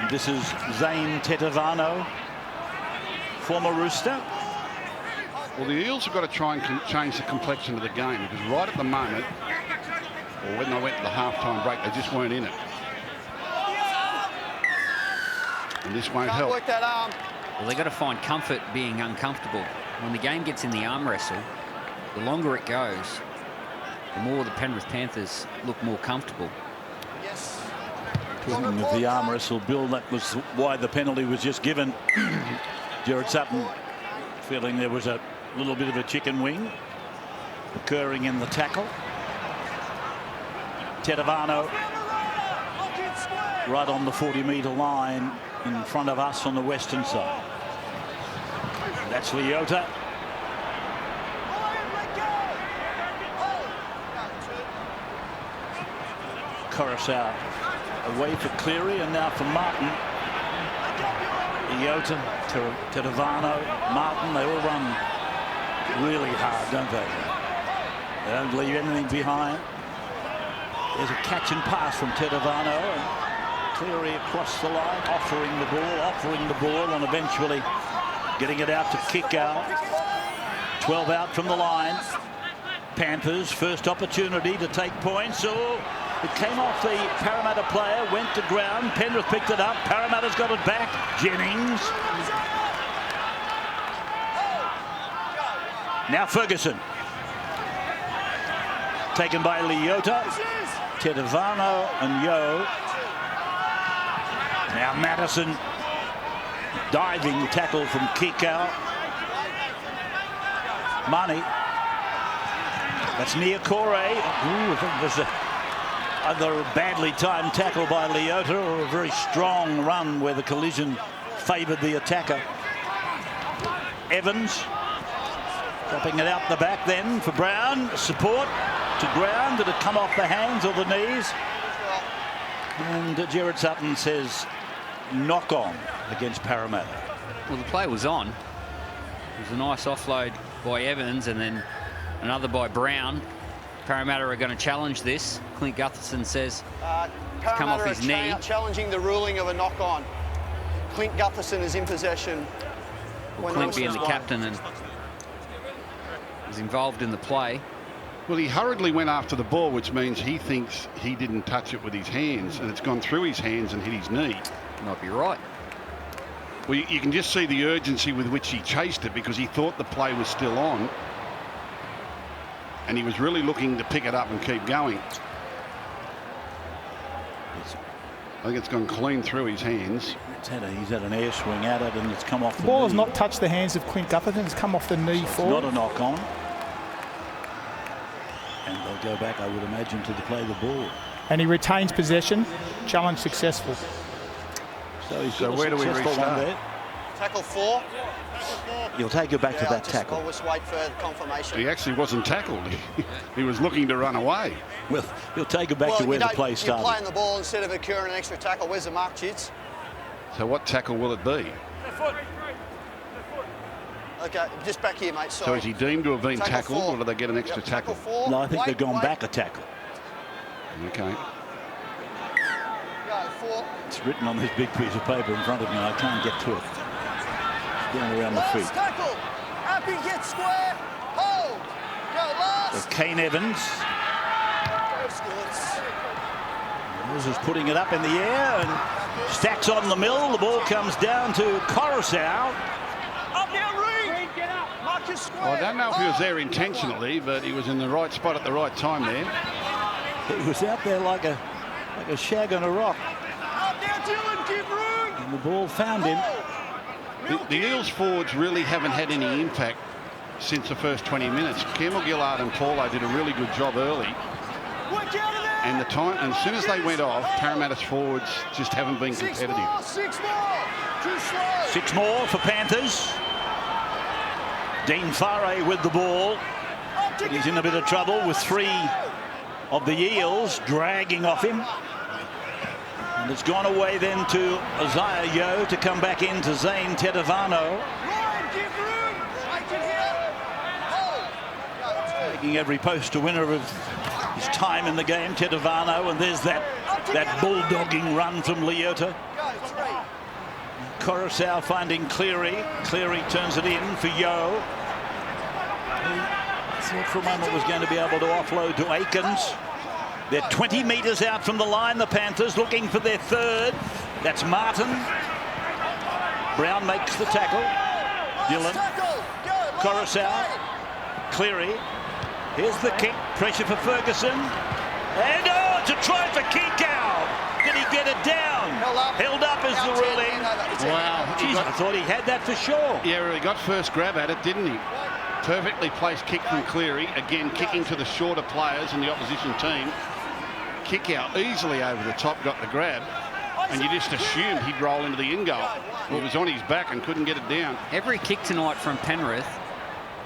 And this is Zane Tetevano, former Rooster. Well, the Eels have got to try and change the complexion of the game, because right at the moment, or when they went to the halftime break, they just weren't in it. And this won't help. Work that arm. Well, they've got to find comfort being uncomfortable. When the game gets in the arm wrestle, the longer it goes, the more the Penrith Panthers look more comfortable. Yes. Talking of the arm wrestle, Bill, that was why the penalty was just given. Jared Sutton feeling there was a little bit of a chicken wing occurring in the tackle. Tetevano right on the 40-metre line in front of us on the western side. That's Leota. Coruscant away for Cleary, and now for Martin. Leota, Tetevano, Martin, they all run really hard, don't they? They don't leave anything behind. There's a catch and pass from Tetevano, and Cleary across the line, offering the ball, and eventually getting it out to kick out. 12 out from the line. Panthers first opportunity to take points. Oh, it came off the Parramatta player, went to ground. Penrith picked it up. Parramatta's got it back. Jennings. Now Ferguson. Taken by Leota. Tetevano and Yeo. Now Madison. Diving tackle from Kikau. Money. That's Niokore. Ooh, I think there's either a badly timed tackle by Leota or a very strong run where the collision favoured the attacker. Evans. Dropping it out the back then for Brown. Support to ground. Did it come off the hands or the knees? And Gerard Sutton says knock on against Parramatta. Well, the play was on. It was a nice offload by Evans and then another by Brown. Parramatta are going to challenge this. Clint Gutherson says it's come off his knee. Challenging the ruling of a knock on. Clint Gutherson is in possession. Well, Clint being the captain and was involved in the play. Well, he hurriedly went after the ball, which means he thinks he didn't touch it with his hands, and it's gone through his hands and hit his knee. Might be right. Well, you can just see the urgency with which he chased it because he thought the play was still on. And he was really looking to pick it up and keep going. I think it's gone clean through his hands. He's had an air swing at it and it's come off the ball knee. has not touched the hands of Clint Gutherson. It's come off the knee forward. Not a knock on. And they'll go back, I would imagine, to play the ball. And he retains possession. Challenge successful. So where do we restart? There. Tackle 4. You'll take it back to that tackle. I'll just wait for confirmation. He actually wasn't tackled. He was looking to run away. Well, he'll take it back to where the play started. You're playing the ball instead of occurring an extra tackle. Where's the mark, Chids? So what tackle will it be? Okay, just back here, mate. So is he deemed to have been tackled, or do they get an extra tackle? No, I think they've gone back a tackle. Okay. Go, 4. It's written on this big piece of paper in front of me, and I can't get to it. It's going around the feet. Tackle. Happy, get square. Hold. Go last. So Kane Evans. Mills is putting it up in the air and stacks on the mill. The ball comes down to Coruscant. Up now, Reed. Get up. Mark your square. Well, I don't know if he was there intentionally, but he was in the right spot at the right time there. He was out there like a shag on a rock. Up now, Dylan. Give room. And the ball found him. The Eels forwards really haven't had any impact since the first 20 minutes. Campbell, Gillard and Paulo did a really good job early. And as soon as they went off, Parramatta's forwards just haven't been competitive. 6 more. Too slow. 6 more for Panthers. Dean Farre with the ball. He's in a bit of trouble with 3 of the Eels dragging off him. And it's gone away then to Isaiah Yeo to come back into Zane Tedavano. Making every post a winner of his time in the game, Tedavano, and there's that bulldogging run from Leota. Coruscant finding Cleary. Cleary turns it in for Yeo. He thought for a moment was going to be able to offload to Aikens. They're 20 metres out from the line, the Panthers, looking for their 3rd. That's Martin. Brown makes the tackle. Dylan. Coruscant. Cleary. Here's the kick. Pressure for Ferguson. And it's a try for Kikau. Did he get it down? Held up is the ruling. Wow. Jeez, I thought he had that for sure. Yeah, he got first grab at it, didn't he? Perfectly placed kick from Cleary. Again, kicking to the shorter players in the opposition team. Kick out easily over the top, got the grab, and you just assumed he'd roll into the end goal. He was on his back and couldn't get it down. Every kick tonight from Penrith,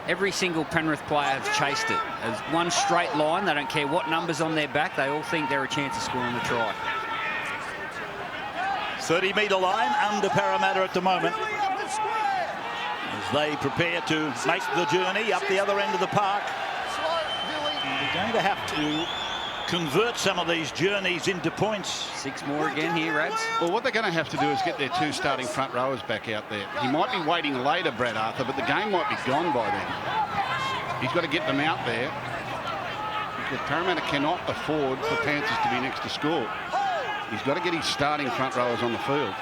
every single Penrith player has chased it. As one straight line, they don't care what numbers on their back, they all think they're a chance of scoring the try. 30-metre line under Parramatta at the moment, as they prepare to make the journey up the other end of the park. They're going to have to convert some of these journeys into points. 6 more again here, Rads. Well, what they're going to have to do is get their 2 starting front rowers back out there. He might be waiting later, Brad Arthur, but the game might be gone by then. He's got to get them out there because Parramatta cannot afford for Panthers to be next to score. He's got to get his starting front rowers on the field.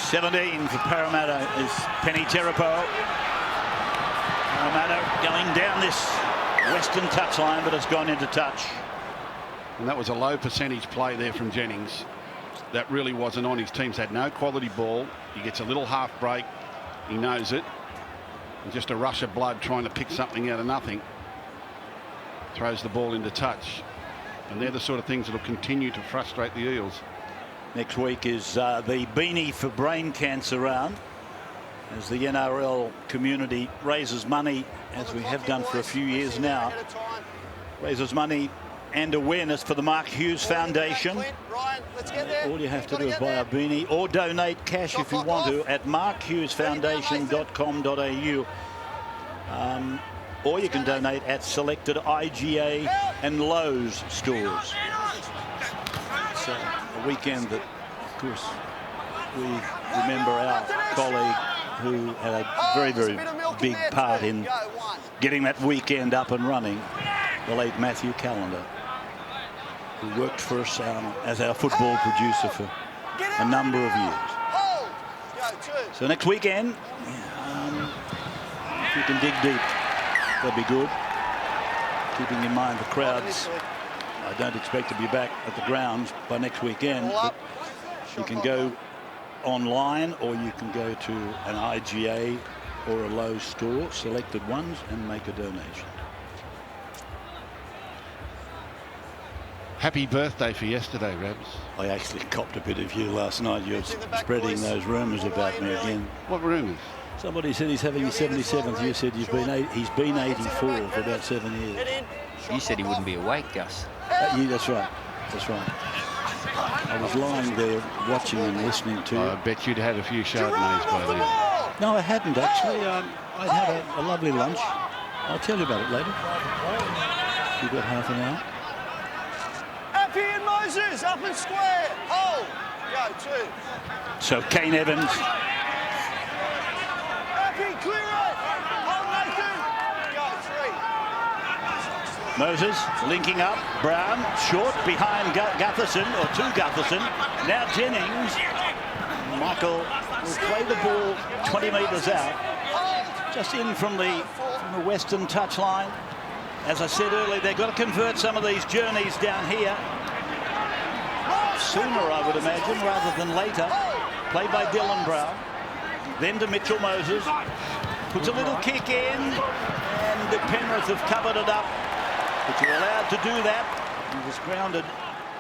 17 for Parramatta is Penny Terapo. Parramatta going down this western touchline, but it's gone into touch. And that was a low percentage play there from Jennings. That really wasn't on. His team's had no quality ball. He gets a little half break. He knows it. And just a rush of blood trying to pick something out of nothing. Throws the ball into touch. And they're the sort of things that will continue to frustrate the Eels. Next week is the Beanie for Brain Cancer round. as the NRL community raises money, as we have done for a few years now, raises money and awareness for the Mark Hughes Foundation. All you have to do is buy a beanie or donate cash if you want to at markhughesfoundation.com.au. Or you can donate at selected IGA and Lowe's stores. It's a weekend that, of course, we remember our colleague who had a very, very big part in getting that weekend up and running, the late Matthew Callender, who worked for us as our football producer for a number of years. So next weekend, if you can dig deep, that'd be good. Keeping in mind the crowds, I don't expect to be back at the grounds by next weekend. But you can go online, or you can go to an IGA or a Lowe's store, selected ones, and make a donation. Happy birthday for yesterday, Rebs. I actually copped a bit of you last night. You're spreading those rumours about me again. What rumours? Somebody said he's having his 77th. You said he's been 84 for about 7 years. You said he wouldn't be awake, Gus. Yeah, that's right. That's right. I was lying there watching and listening to you. I bet you'd had a few Chardonnays by then. No, I hadn't actually. I'd had a lovely lunch. I'll tell you about it later. You've got half an hour. Happy and Moses, up and square. Hold. Go, 2. So Kane Evans. Happy, clear it. Hold, Nathan. Go, 3. Moses linking up. Brown short behind Gutherson, or to Gutherson. Now Jennings. Michael will play the ball 20 metres out. Just in from the western touchline. As I said earlier, they've got to convert some of these journeys down here sooner, I would imagine, rather than later. Played by Dylan Brown. Then to Mitchell Moses. Puts a little kick in, and the Penrith have covered it up. But you're allowed to do that. He was grounded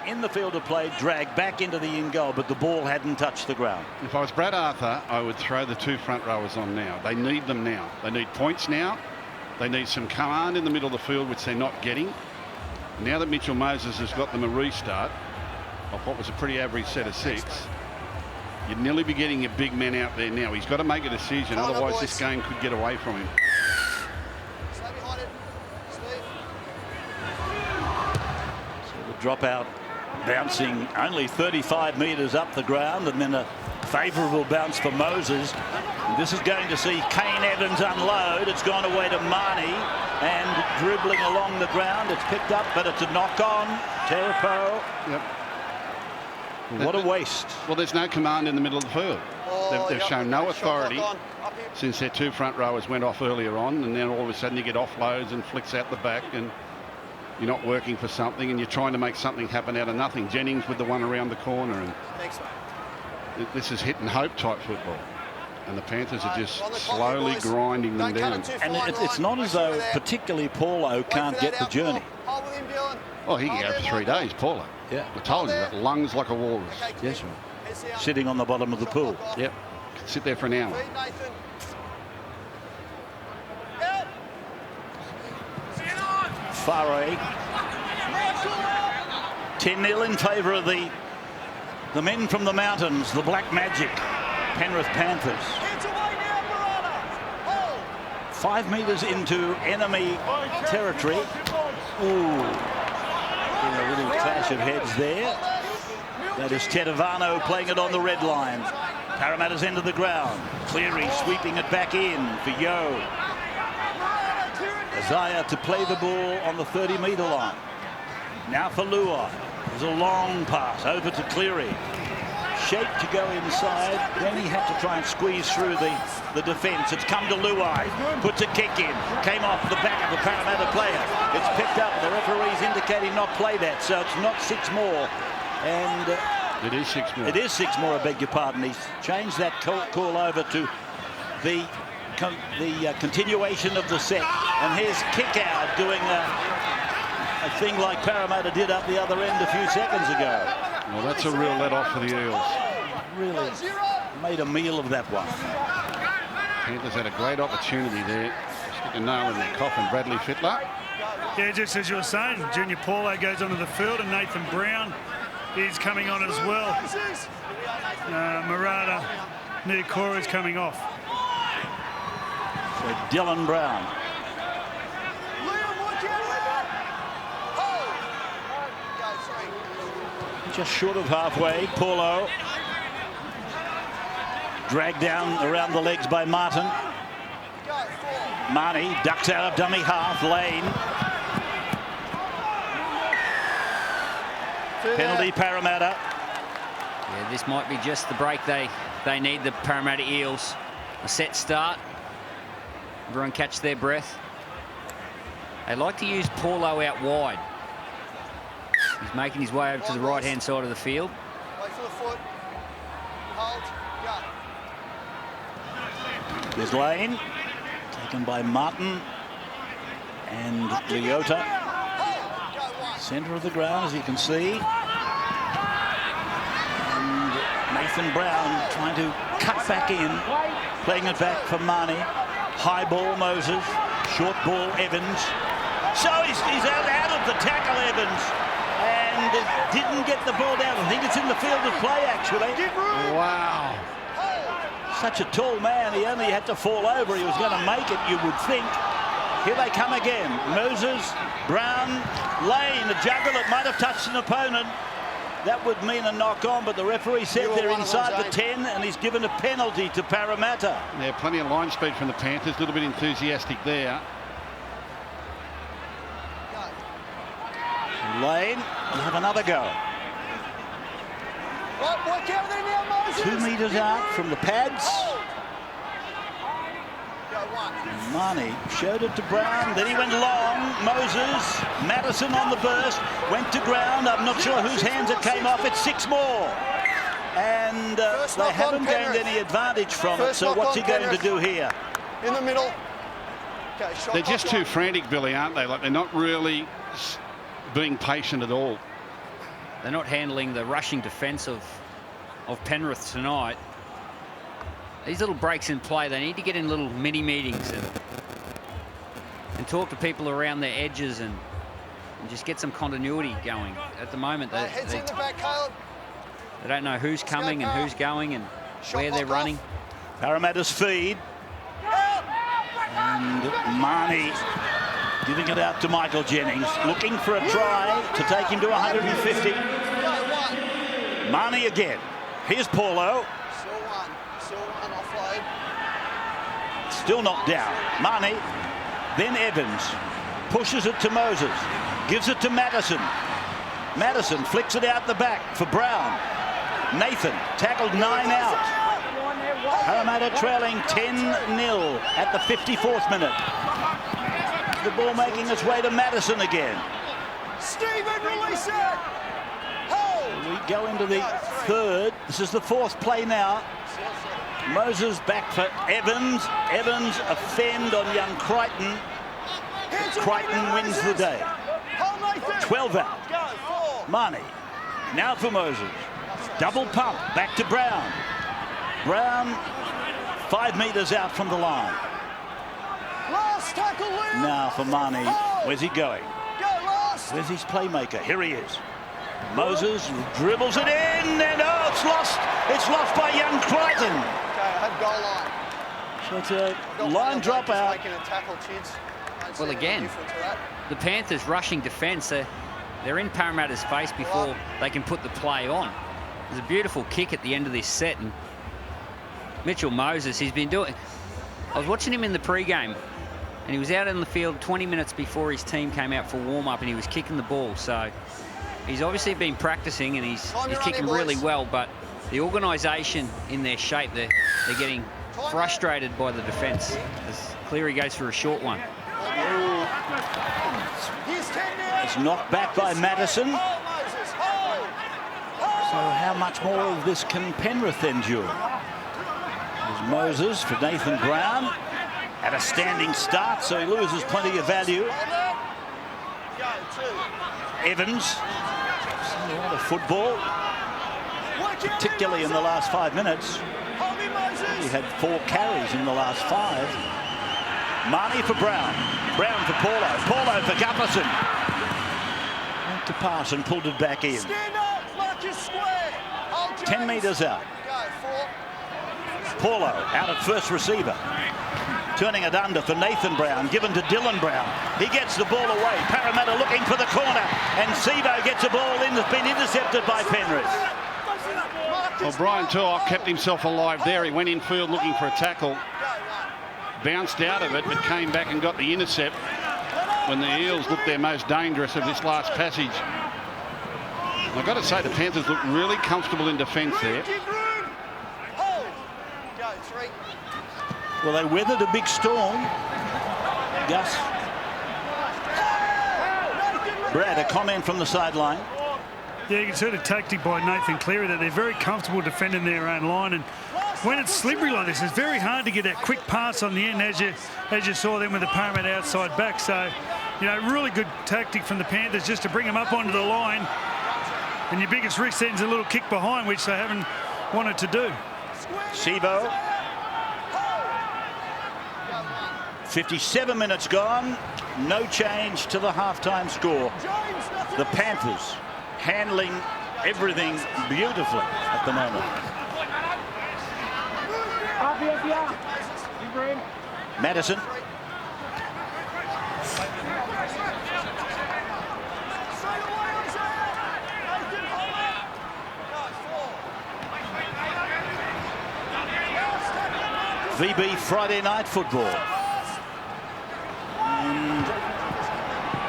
in the field of play, dragged back into the in goal, but the ball hadn't touched the ground. If I was Brad Arthur, I would throw the 2 front rowers on now. They need them now. They need points now. They need some command in the middle of the field, which they're not getting. Now that Mitchell Moses has got them a restart of what was a pretty average set of 6, you'd nearly be getting your big men out there now. He's got to make a decision, otherwise this game could get away from him. Stay behind it. Steve. So the dropout bouncing only 35 metres up the ground, and then a favourable bounce for Moses. And this is going to see Kane Evans unload. It's gone away to Marnie, and dribbling along the ground. It's picked up, but it's a knock on. Terapo. Yep. What a waste. Well, there's no command in the middle of the field. They've shown no authority since their 2 front rowers went off earlier on, and then all of a sudden you get offloads and flicks out the back, and you're not working for something, and you're trying to make something happen out of nothing. Jennings with the one around the corner, and this is hit and hope type football. And the Panthers are just slowly grinding them down. And it's not as though particularly Paulo can't get the journey. Oh, he can go for 3 days, Paulo. Yeah. I told you that, lungs like a walrus. Yes, sir. Sitting on the bottom of the pool. Yep. Could sit there for an hour. Faray. 10-0 in favour of the men from the mountains, the Black Magic, Penrith Panthers. 5 metres into enemy territory. Ooh. A little clash of heads there. That is Tedavano playing it on the red line. Parramatta's end of the ground. Cleary sweeping it back in for Yo. Isaiah to play the ball on the 30-metre line. Now for Luai. There's a long pass over to Cleary. Shaped to go inside. Then he had to try and squeeze through the defence. It's come to Luai. Puts a kick in. Came off the back of the Parramatta player. It's picked up. The referee's indicating not play that, so it's not 6 more. And it is 6 more. It is 6 more, I beg your pardon. He's changed that call over to the continuation of the set. And here's kick out doing a thing like Parramatta did up the other end a few seconds ago. Well, that's a real let-off for the Eels. Really made a meal of that one. Panthers had a great opportunity there. Stick a nail in the coffin, Bradley Fittler. Yeah, just as you were saying, Junior Paulo goes onto the field and Nathan Brown is coming on as well. Murata Niokora is coming off. So Dylan Brown. Just short of halfway. Paulo dragged down around the legs by Martin. Marnie ducks out of dummy half. Lane. Penalty Parramatta. Yeah, this might be just the break they need, the Parramatta Eels. A set start. Everyone catch their breath. They like to use Paulo out wide. He's making his way over to the right-hand side of the field. Wait for the foot. Hold. Go. There's Lane. Taken by Martin and Leota. Centre of the ground, as you can see. And Nathan Brown trying to cut back in. Playing it back for Marnie. High ball, Moses. Short ball, Evans. So he's out of the tackle, Evans. And didn't get the ball down. I think it's in the field of play, actually. Wow. Such a tall man, he only had to fall over. He was going to make it, you would think. Here they come again. Moses, Brown, Lane, a juggle that might have touched an opponent. That would mean a knock on, but the referee said they're inside the 10, and he's given a penalty to Parramatta. Yeah, plenty of line speed from the Panthers. A little bit enthusiastic there. Lane will have another go. 2 metres out from the pads. Marnie showed it to Brown, then he went long. Moses, Madison on the burst, went to ground. I'm not sure whose hands it came off. It's 6 more. And they haven't gained any advantage from it, so what's he going to do here? In the middle. Okay, they're just too frantic, Billy, aren't they? Like, they're not really being patient at all. They're not handling the rushing defence of Penrith tonight. These little breaks in play, they need to get in little mini meetings and talk to people around their edges and just get some continuity going. At the moment, they don't know who's coming and who's going and where they're running. Parramatta's feed. And Marnie giving it out to Michael Jennings, looking for a try to take him to 150. Marnie again. Here's Paulo. Still knocked down. Marnie, then Evans. Pushes it to Moses. Gives it to Madison. Madison flicks it out the back for Brown. Nathan tackled 9 out. Parramatta trailing 10-0 at the 54th minute. The ball making its way to Madison again. Stephen, release it! Hold! We go into the third. This is the 4th play now. Moses back for Evans. Evans a fend on young Crichton. Crichton wins the day. 12 out. Marnie. Now for Moses. Double pump. Back to Brown. Brown 5 metres out from the line. Now for Marnie. Where's he going? Where's his playmaker? Here he is. Moses dribbles it in, and oh, it's lost. It's lost by young Crichton. Goal line. So it's a line dropout. Well, again, the Panthers rushing defence, they're in Parramatta's face before they can put the play on. There's a beautiful kick at the end of this set, and Mitchell Moses, he's been doing... I was watching him in the pre-game, and he was out in the field 20 minutes before his team came out for warm-up, and he was kicking the ball. So he's obviously been practicing, and he's kicking really well, but the organisation in their shape, they're getting frustrated by the defence as Cleary goes for a short one. It's knocked back by Madison. So how much more of this can Penrith endure? There's Moses for Nathan Brown at a standing start, so he loses plenty of value. Evans, a lot of football, particularly in the last 5 minutes. He had 4 carries in the last 5. Marnie for Brown. Brown for Paulo. Paulo for Gutherson. Went to pass and pulled it back in. 10 metres out. Paulo out at first receiver. Turning it under for Nathan Brown. Given to Dylan Brown. He gets the ball away. Parramatta looking for the corner. And Sivo gets a ball in that's been intercepted by Penrith. Well, Brian Turlock kept himself alive there. He went infield looking for a tackle. Bounced out of it, but came back and got the intercept when the Eels looked their most dangerous of this last passage. I've got to say the Panthers look really comfortable in defence there. Well, they weathered a big storm. Gus. Brad, a comment from the sideline. Yeah, you can see the tactic by Nathan Cleary that they're very comfortable defending their own line, and when it's slippery like this, it's very hard to get that quick pass on the end, as you saw them with the Parramatta outside back. So, you know, really good tactic from the Panthers just to bring them up onto the line. And your biggest risk then is a little kick behind, which they haven't wanted to do. Sivo. 57 minutes gone. No change to the halftime score. The Panthers handling everything beautifully at the moment. Madison. VB Friday night football. And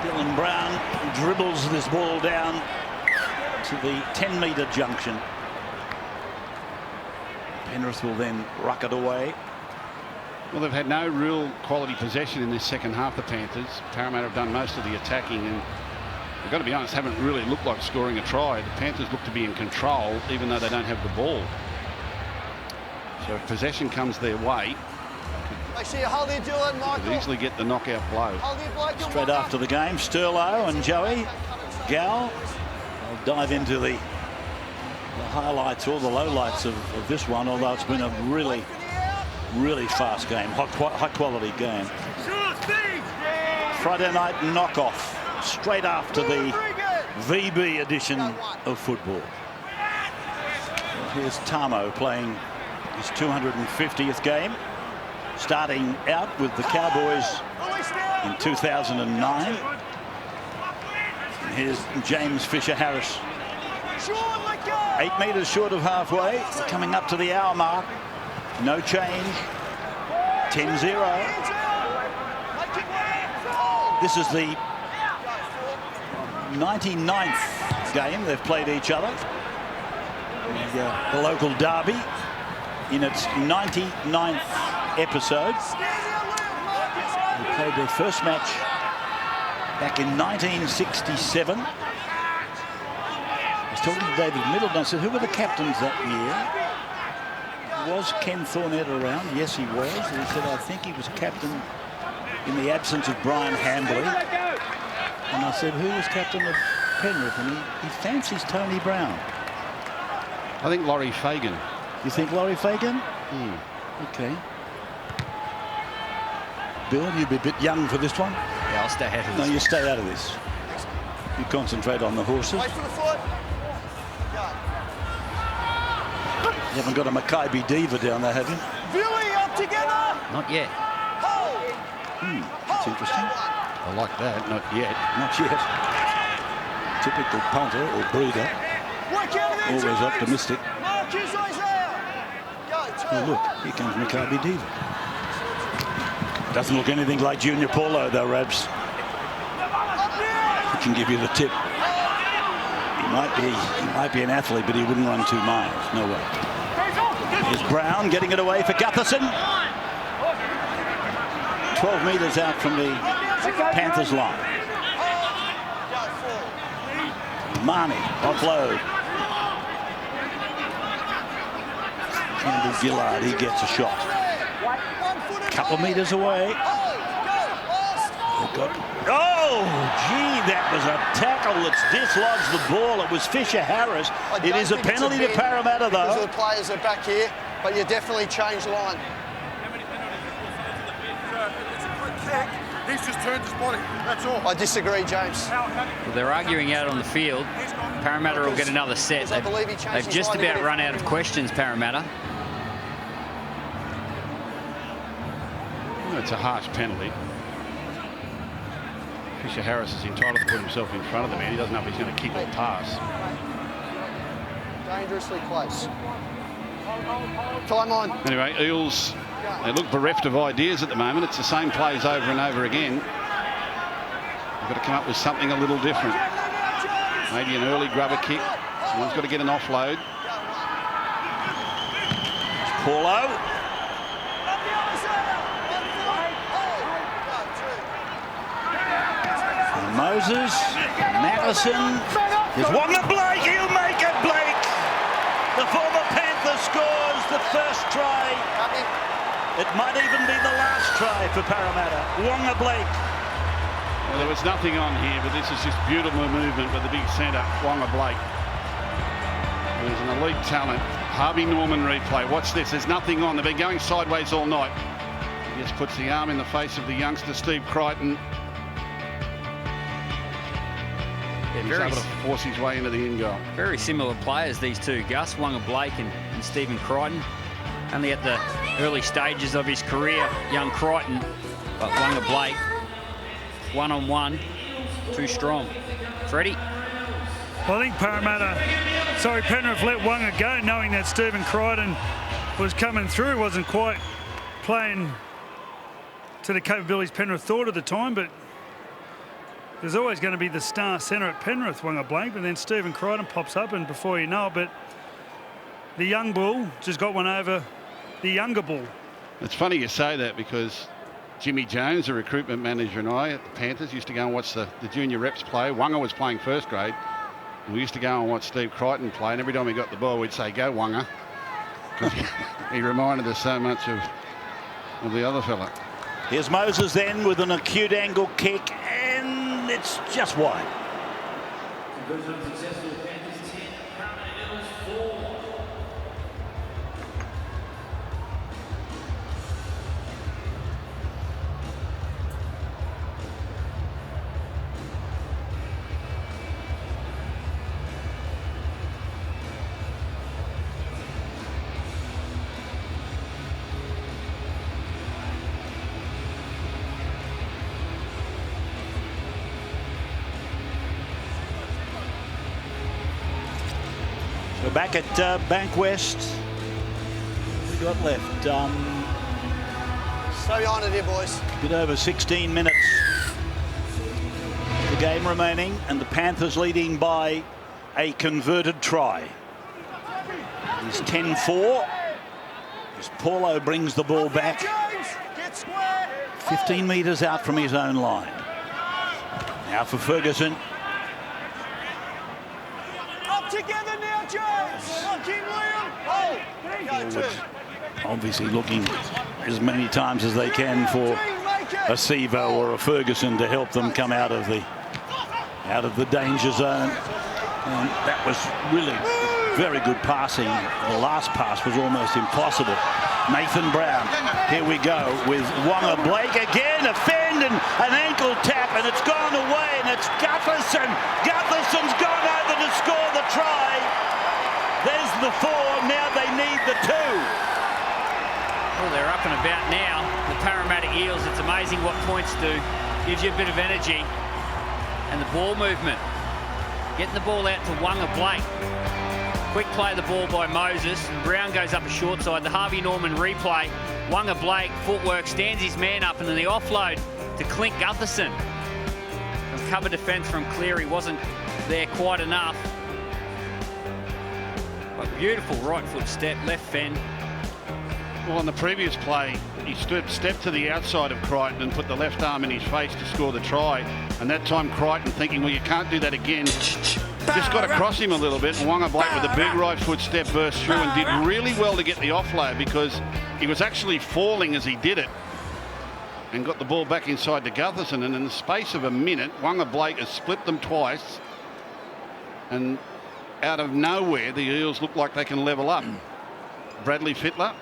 Dylan Brown dribbles this ball down to the 10-metre junction. Penrith will then ruck it away. Well, they've had no real quality possession in this second half, the Panthers. Parramatta have done most of the attacking, and I've got to be honest, haven't really looked like scoring a try. The Panthers look to be in control, even though they don't have the ball. So if possession comes their way, could easily get the knockout blow. Straight after the game, Sterlo and Joey Gal. I'll dive into the highlights or the lowlights of this one, although it's been a really fast game, high quality game. Friday night knockoff, straight after the VB edition of football. Here's Tamo playing his 250th game, starting out with the Cowboys in 2009. And here's James Fisher-Harris. 8 metres short of halfway, coming up to the hour mark. No change. 10-0. This is the 99th game they've played each other. The local derby in its 99th episode. They played their first match back in 1967. I was talking to David Middleton. I said, who were the captains that year? Was Ken Thornett around? Yes, he was. And he said, I think he was captain in the absence of Brian Hambley. And I said, who was captain of Penrith? And he fancies Tony Brown. I think Laurie Fagan. You think Laurie Fagan? Okay. Bill, you'd be a bit young for this one. Yeah, I'll stay out of this. No, you stay out of this. You concentrate on the horses. Wait for the foot. You haven't got a Maccabi Diva down there, have you? Billy, up together. Not yet. That's interesting. I like that. Not yet. Not yet. Typical punter or breeder. Always optimistic. Oh, look, here comes Maccabi Diva. Doesn't look anything like Junior Paulo, though, Rabs. He can give you the tip. He might be an athlete, but he wouldn't run 2 miles. No way. Here's Brown getting it away for Gutherson. 12 metres out from the Panthers line. Marnie, offload. Campbell Gillard, he gets a shot. Couple metres away. Oh, gee, that was a tackle that's dislodged the ball. It was Fisher-Harris. It is a penalty to Parramatta, though. The players are back here. but you definitely change line. It's a quick kick. He's just turned his body. That's all. I disagree, James. Well, they're arguing out on the field. Parramatta will get another set. They've just about run out of questions, Parramatta. It's a harsh penalty. Fisher Harris is entitled to put himself in front of the man. He doesn't know if he's going to kick or pass. Dangerously close. Time on. Anyway, Eels, they look bereft of ideas at the moment. It's the same plays over and over again. They've got to come up with something a little different. Maybe an early grubber kick. Someone's got to get an offload. Paulo. Moses, Madison, there's Wonga Blake, he'll make it, Blake! The former Panther scores the first try. It might even be the last try for Parramatta. Wonga Blake. Well, there was nothing on here, but this is just beautiful movement with the big centre, Wonga Blake. There's an elite talent. Harvey Norman replay. Watch this, there's nothing on. They've been going sideways all night. He just puts the arm in the face of the youngster, Steve Crichton. He's able to force his way into the end goal. Very similar players, these two, Gus, Wonga Blake and Stephen Crichton. Only at the early stages of his career, young Crichton, but Wonga Blake, one-on-one, too strong. Freddie? Well, I think Penrith let Wonga go, knowing that Stephen Crichton was coming through, wasn't quite playing to the capabilities Penrith thought at the time, but there's always going to be the star centre at Penrith, Wonga Blake, but then Stephen Crichton pops up, and before you know it, but the young bull just got one over the younger bull. It's funny you say that, because Jimmy Jones, the recruitment manager, and I at the Panthers used to go and watch the junior reps play. Wonga was playing first grade. And we used to go and watch Steve Crichton play, and every time he got the ball, we'd say, "Go, Wonga," because he reminded us so much of the other fella. Here's Moses then with an acute angle kick, and it's just wide. We're back at Bankwest. What we got left? Stay on it here, boys. A bit over 16 minutes. The game remaining, and the Panthers leading by a converted try. It's 10-4. As Paulo brings the ball back 15 metres out from his own line. Now for Ferguson. Together now, Jones. Obviously looking as many times as they can for a Sevo or a Ferguson to help them come out of the danger zone. And that was really very good passing. The last pass was almost impossible. Nathan Brown, here we go with Wonga Blake again, a fend and an ankle tap, and it's gone away, and it's Gutherson. Gutherson's gone over to score the try. There's the 4, now they need the 2. Well, they're up and about now. The Parramatta Eels, it's amazing what points do. Gives you a bit of energy. And the ball movement. Getting the ball out to Wonga Blake. Quick play the ball by Moses. Brown goes up a short side. The Harvey Norman replay. Wonga Blake, footwork, stands his man up, and then the offload to Clint Gutherson. And cover defence from Cleary wasn't there quite enough. But beautiful right foot step, left fend. Well, on the previous play, he stepped to the outside of Crichton and put the left arm in his face to score the try. And that time Crichton thinking, well, you can't do that again. Just got across him a little bit, and Wonga Blake with a big right foot step burst through and did really well to get the offload, because he was actually falling as he did it, and got the ball back inside to Gutherson. And in the space of a minute, Wonga Blake has split them twice, and out of nowhere the Eels look like they can level up. Bradley Fittler.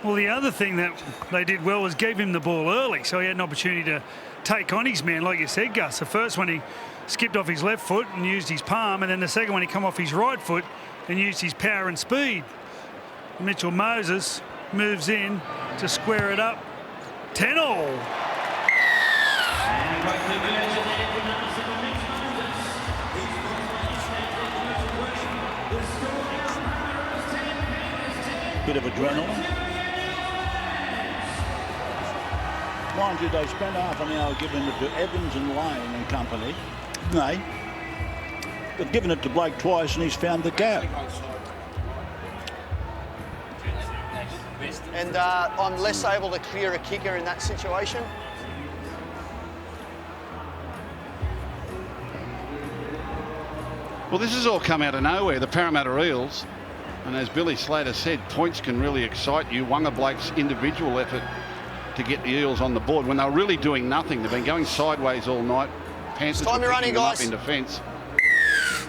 Well, the other thing that they did well was gave him the ball early, so he had an opportunity to take on his man, like you said, Gus. The first one he skipped off his left foot and used his palm, and then the second one he come off his right foot and used his power and speed. Mitchell Moses moves in to square it up. 10-all. Bit of adrenaline. Mind you, they spent half an hour giving it to Evans and Lane and company, didn't they? They've given it to Blake twice and he's found the gap. And I'm less able to clear a kicker in that situation. Well, this has all come out of nowhere, the Parramatta Eels. And as Billy Slater said, points can really excite you. Wanga Blake's individual effort to get the Eels on the board when they're really doing nothing. They've been going sideways all night. Panthers were picking them up in defence.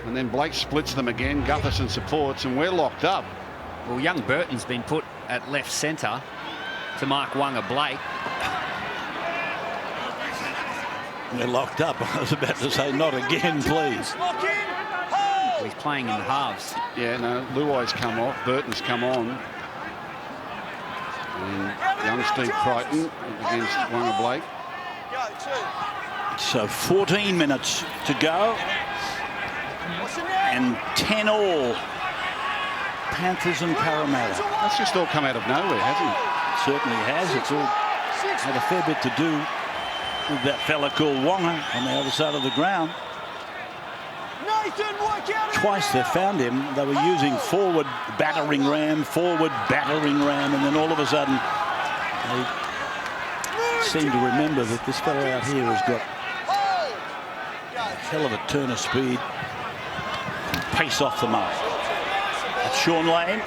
And then Blake splits them again. Gutherson supports, and we're locked up. Well, young Burton's been put at left centre to mark Wanga Blake. They're locked up. I was about to say, not again, please. He's playing in the halves. Yeah, no, Luai's come off, Burton's come on. And young Steve Crichton against Wanga Blake. So 14 minutes to go. And 10-all. Panthers and Parramatta. That's just all come out of nowhere, hasn't it? Certainly has. It's all had a fair bit to do with that fella called Wanga on the other side of the ground. Twice they found him. They were using forward battering ram, and then all of a sudden they seem to remember that this fellow out here has got a hell of a turn of speed and pace off the mark. That's Sean Lane.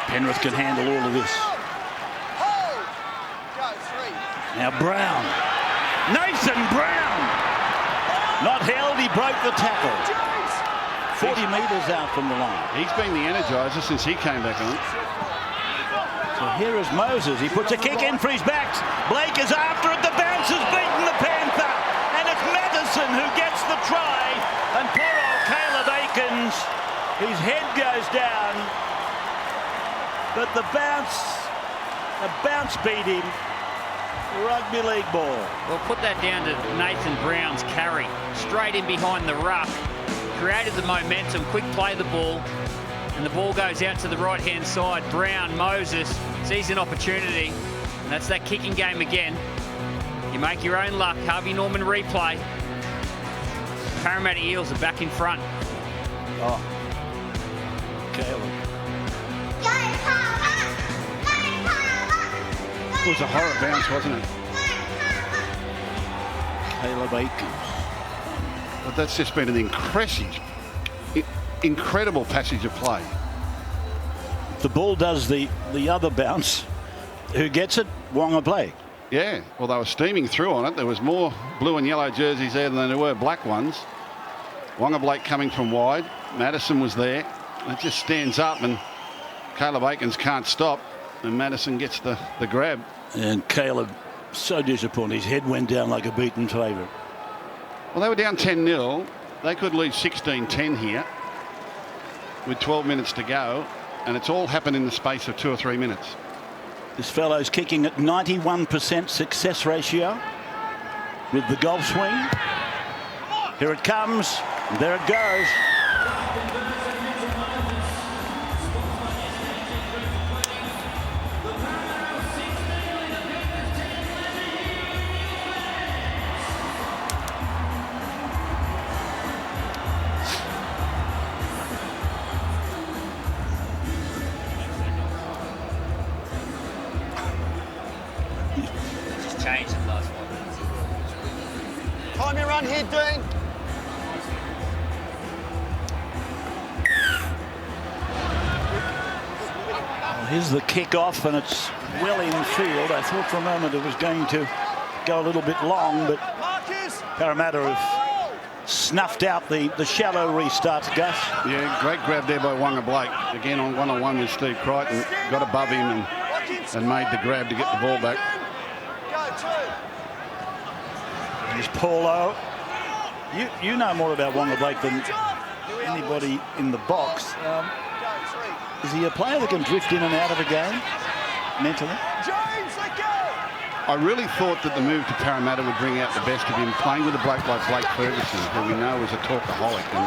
Penrith can handle all of this. Now Brown. Nathan Brown. Not held, he broke the tackle. 40 metres out from the line. He's been the energiser since he came back on. So here is Moses. He puts a kick in for his backs. Blake is after it. The bounce has beaten the Panther. And it's Matheson who gets the try. And poor old Caleb Aikens, his head goes down. But the bounce beat him. Rugby league ball. Well, put that down to Nathan Brown's carry. Straight in behind the ruck. Created the momentum, quick play the ball. And the ball goes out to the right-hand side. Brown, Moses, sees an opportunity. And that's that kicking game again. You make your own luck. Harvey Norman replay. Parramatta Eels are back in front. Oh. Caleb. It was a horror bounce, wasn't it? Caleb Aikens. But that's just been an incredible passage of play. The ball does the other bounce. Who gets it? Wanga Blake. Yeah, well, they were steaming through on it. There was more blue and yellow jerseys there than there were black ones. Wanga Blake coming from wide. Madison was there. It just stands up and Caleb Aikens can't stop. And Madison gets the grab. And Caleb, so disappointed. His head went down like a beaten favourite. Well, they were down 10-0. They could lose 16-10 here with 12 minutes to go. And it's all happened in the space of 2 or 3 minutes. This fellow's kicking at 91% success ratio with the golf swing. Here it comes. And there it goes. Time your run here, Dean. Well, here's the kick-off, and it's well in field. I thought for a moment it was going to go a little bit long, but Parramatta have snuffed out the shallow restarts, Gus. Yeah, great grab there by Wonga Blake. Again on one-on-one with Steve Crichton. Got above him and made the grab to get the ball back. Here's Paulo. You know more about Wonga Blake than anybody in the box. Is he a player that can drift in and out of a game mentally? I really thought that the move to Parramatta would bring out the best of him, playing with a bloke like Blake Ferguson, who we know is a talkaholic and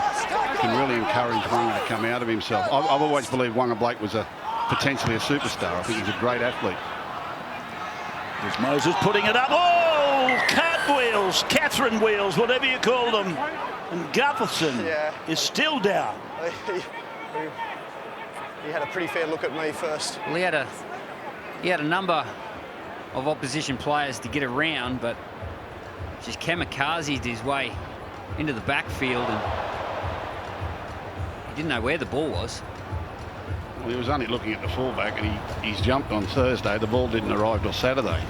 can really encourage Wonga to come out of himself. I've always believed Wonga Blake was potentially a superstar. I think he's a great athlete. There's Moses putting it up. Oh, cartwheels, Catherine wheels, whatever you call them. And Gutherson is still down. He had a pretty fair look at me first. Well, he had a number of opposition players to get around, but just kamikazed his way into the backfield, and he didn't know where the ball was. Well, he was only looking at the fullback, and he's jumped on Thursday. The ball didn't arrive till Saturday.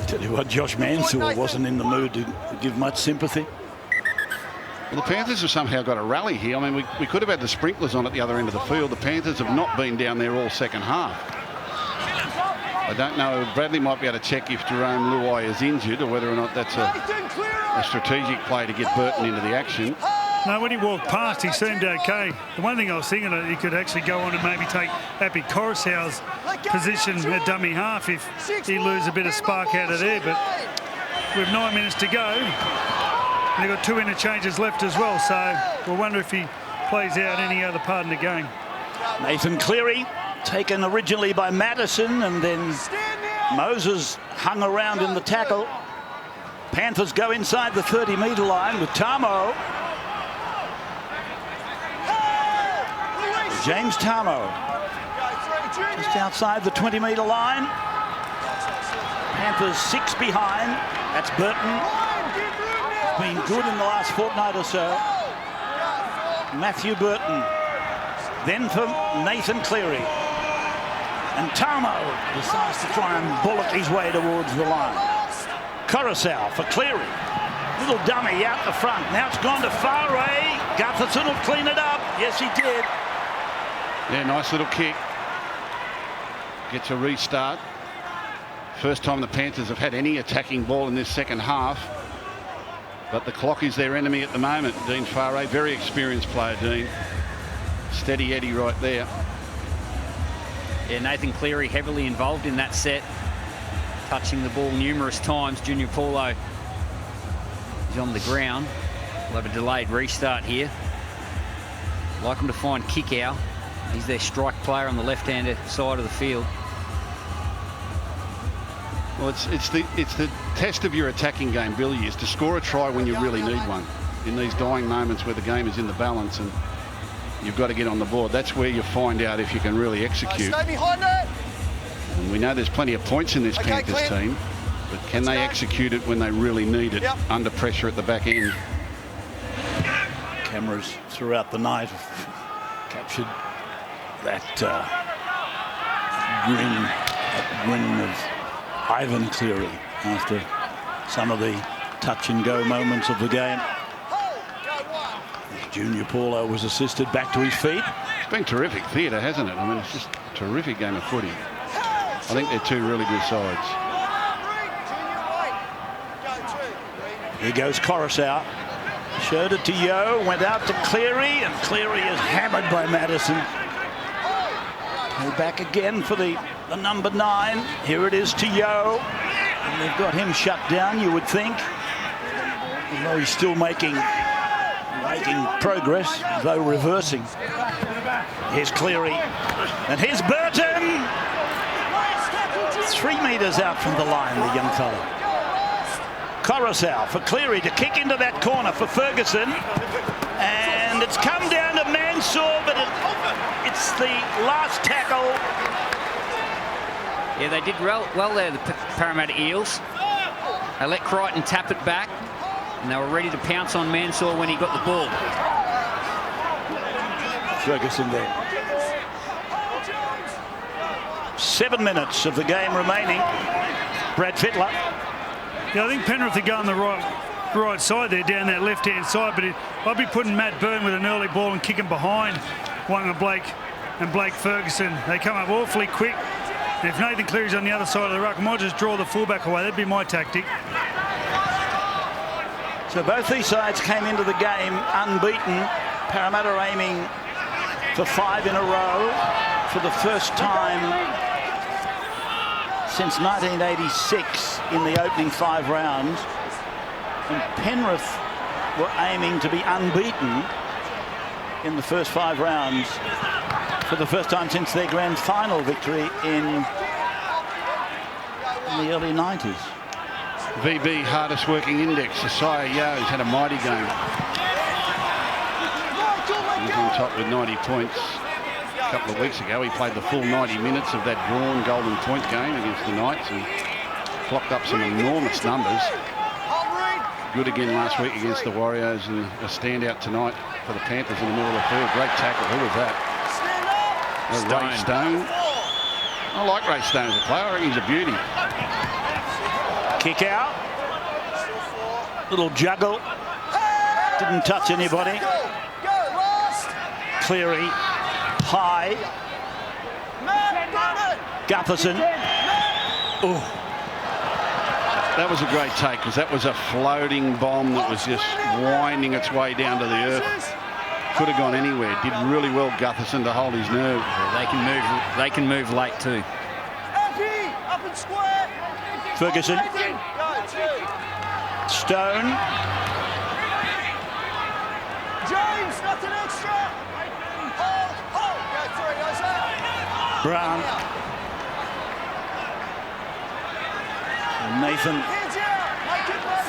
Tell you what, Josh Mansour wasn't in the mood to give much sympathy. Well, the Panthers have somehow got a rally here. I mean, we could have had the sprinklers on at the other end of the field. The Panthers have not been down there all second half. I don't know. Bradley might be able to check if Jerome Luai is injured or whether or not that's a strategic play to get Burton into the action. No, when he walked past, he seemed okay. The one thing I was thinking that he could actually go on and maybe take Happy Coruscant's position at dummy half if he lose a bit of spark out of there. But with 9 minutes to go, they've got 2 interchanges left as well, so we'll wonder if he plays out any other part in the game. Nathan Cleary, taken originally by Madison, and then Moses hung around in the tackle. Panthers go inside the 30-metre line with Tamo. James Tamo just outside the 20-metre line. Panthers 6 behind. That's Burton. Been good in the last fortnight or so. Matthew Burton. Then for Nathan Cleary. And Tamo decides to try and bullock his way towards the line. Coruscant for Cleary. Little dummy out the front. Now it's gone to Faray. Gutherson will clean it up. Yes, he did. Yeah, nice little kick. Gets a restart. First time the Panthers have had any attacking ball in this second half. But the clock is their enemy at the moment. Dean Faray, very experienced player, Dean. Steady Eddie right there. Yeah, Nathan Cleary heavily involved in that set, touching the ball numerous times. Junior Paulo is on the ground. We'll have a delayed restart here. Like him to find Kickow. He's their strike player on the left-hand side of the field. Well, it's the test of your attacking game, Billy, is to score a try when you really need one. In these dying moments where the game is in the balance and you've got to get on the board. That's where you find out if you can really execute. Stay behind it. And we know there's plenty of points in this Panthers team, but can they execute it when they really need it under pressure at the back end? Cameras throughout the night have captured that grin of Ivan Cleary after some of the touch and go moments of the game. Junior Paulo was assisted back to his feet. It's been terrific theatre, hasn't it? I mean, it's just a terrific game of footy. I think they're two really good sides. Here goes Coruscant. Showed it to Yeo, went out to Cleary, and Cleary is hammered by Madison. Back again for the number 9. Here it is to Yeo. And they've got him shut down, you would think. Although he's still making progress, though reversing. Here's Cleary. And here's Burton. 3 metres out from the line, the young fella. Coruscant for Cleary to kick into that corner for Ferguson. And it's come down to Mansour, but it's the last tackle. Yeah, they did well there, the Parramatta Eels. They let Crichton tap it back, and they were ready to pounce on Mansour when he got the ball. Ferguson there. 7 minutes of the game remaining. Brad Fittler Yeah, I think Penrith are going the right side there, down that left-hand side, but I'd be putting Matt Byrne with an early ball and kicking behind one of Blake and Blake Ferguson. They come up awfully quick, and if Nathan Cleary's on the other side of the ruck, I might just draw the fullback away. That'd be my tactic. So both these sides came into the game unbeaten. Parramatta aiming for 5 in a row for the first time since 1986 in the opening 5 rounds. And Penrith were aiming to be unbeaten in the first 5 rounds for the first time since their grand final victory in the early 90s. VB hardest working index. Isaiah Yo's had a mighty game. He's on top with 90 points. A couple of weeks ago, he played the full 90 minutes of that drawn Golden Point game against the Knights and clocked up some enormous numbers. Good again last week against the Warriors, and a standout tonight for the Panthers in the middle of the field. Great tackle. Who was that? Ray Stone. I like Ray Stone as a player. I think he's a beauty. Kick out. Little juggle. Didn't touch anybody. Cleary. High. Gutherson. Oh. That was a great take, because that was a floating bomb that was just winding its way down to the earth. Could have gone anywhere. Did really well, Gutherson, to hold his nerve. Yeah, they can move late too. Ferguson. Stone. James, nothing extra. Brown. And Nathan.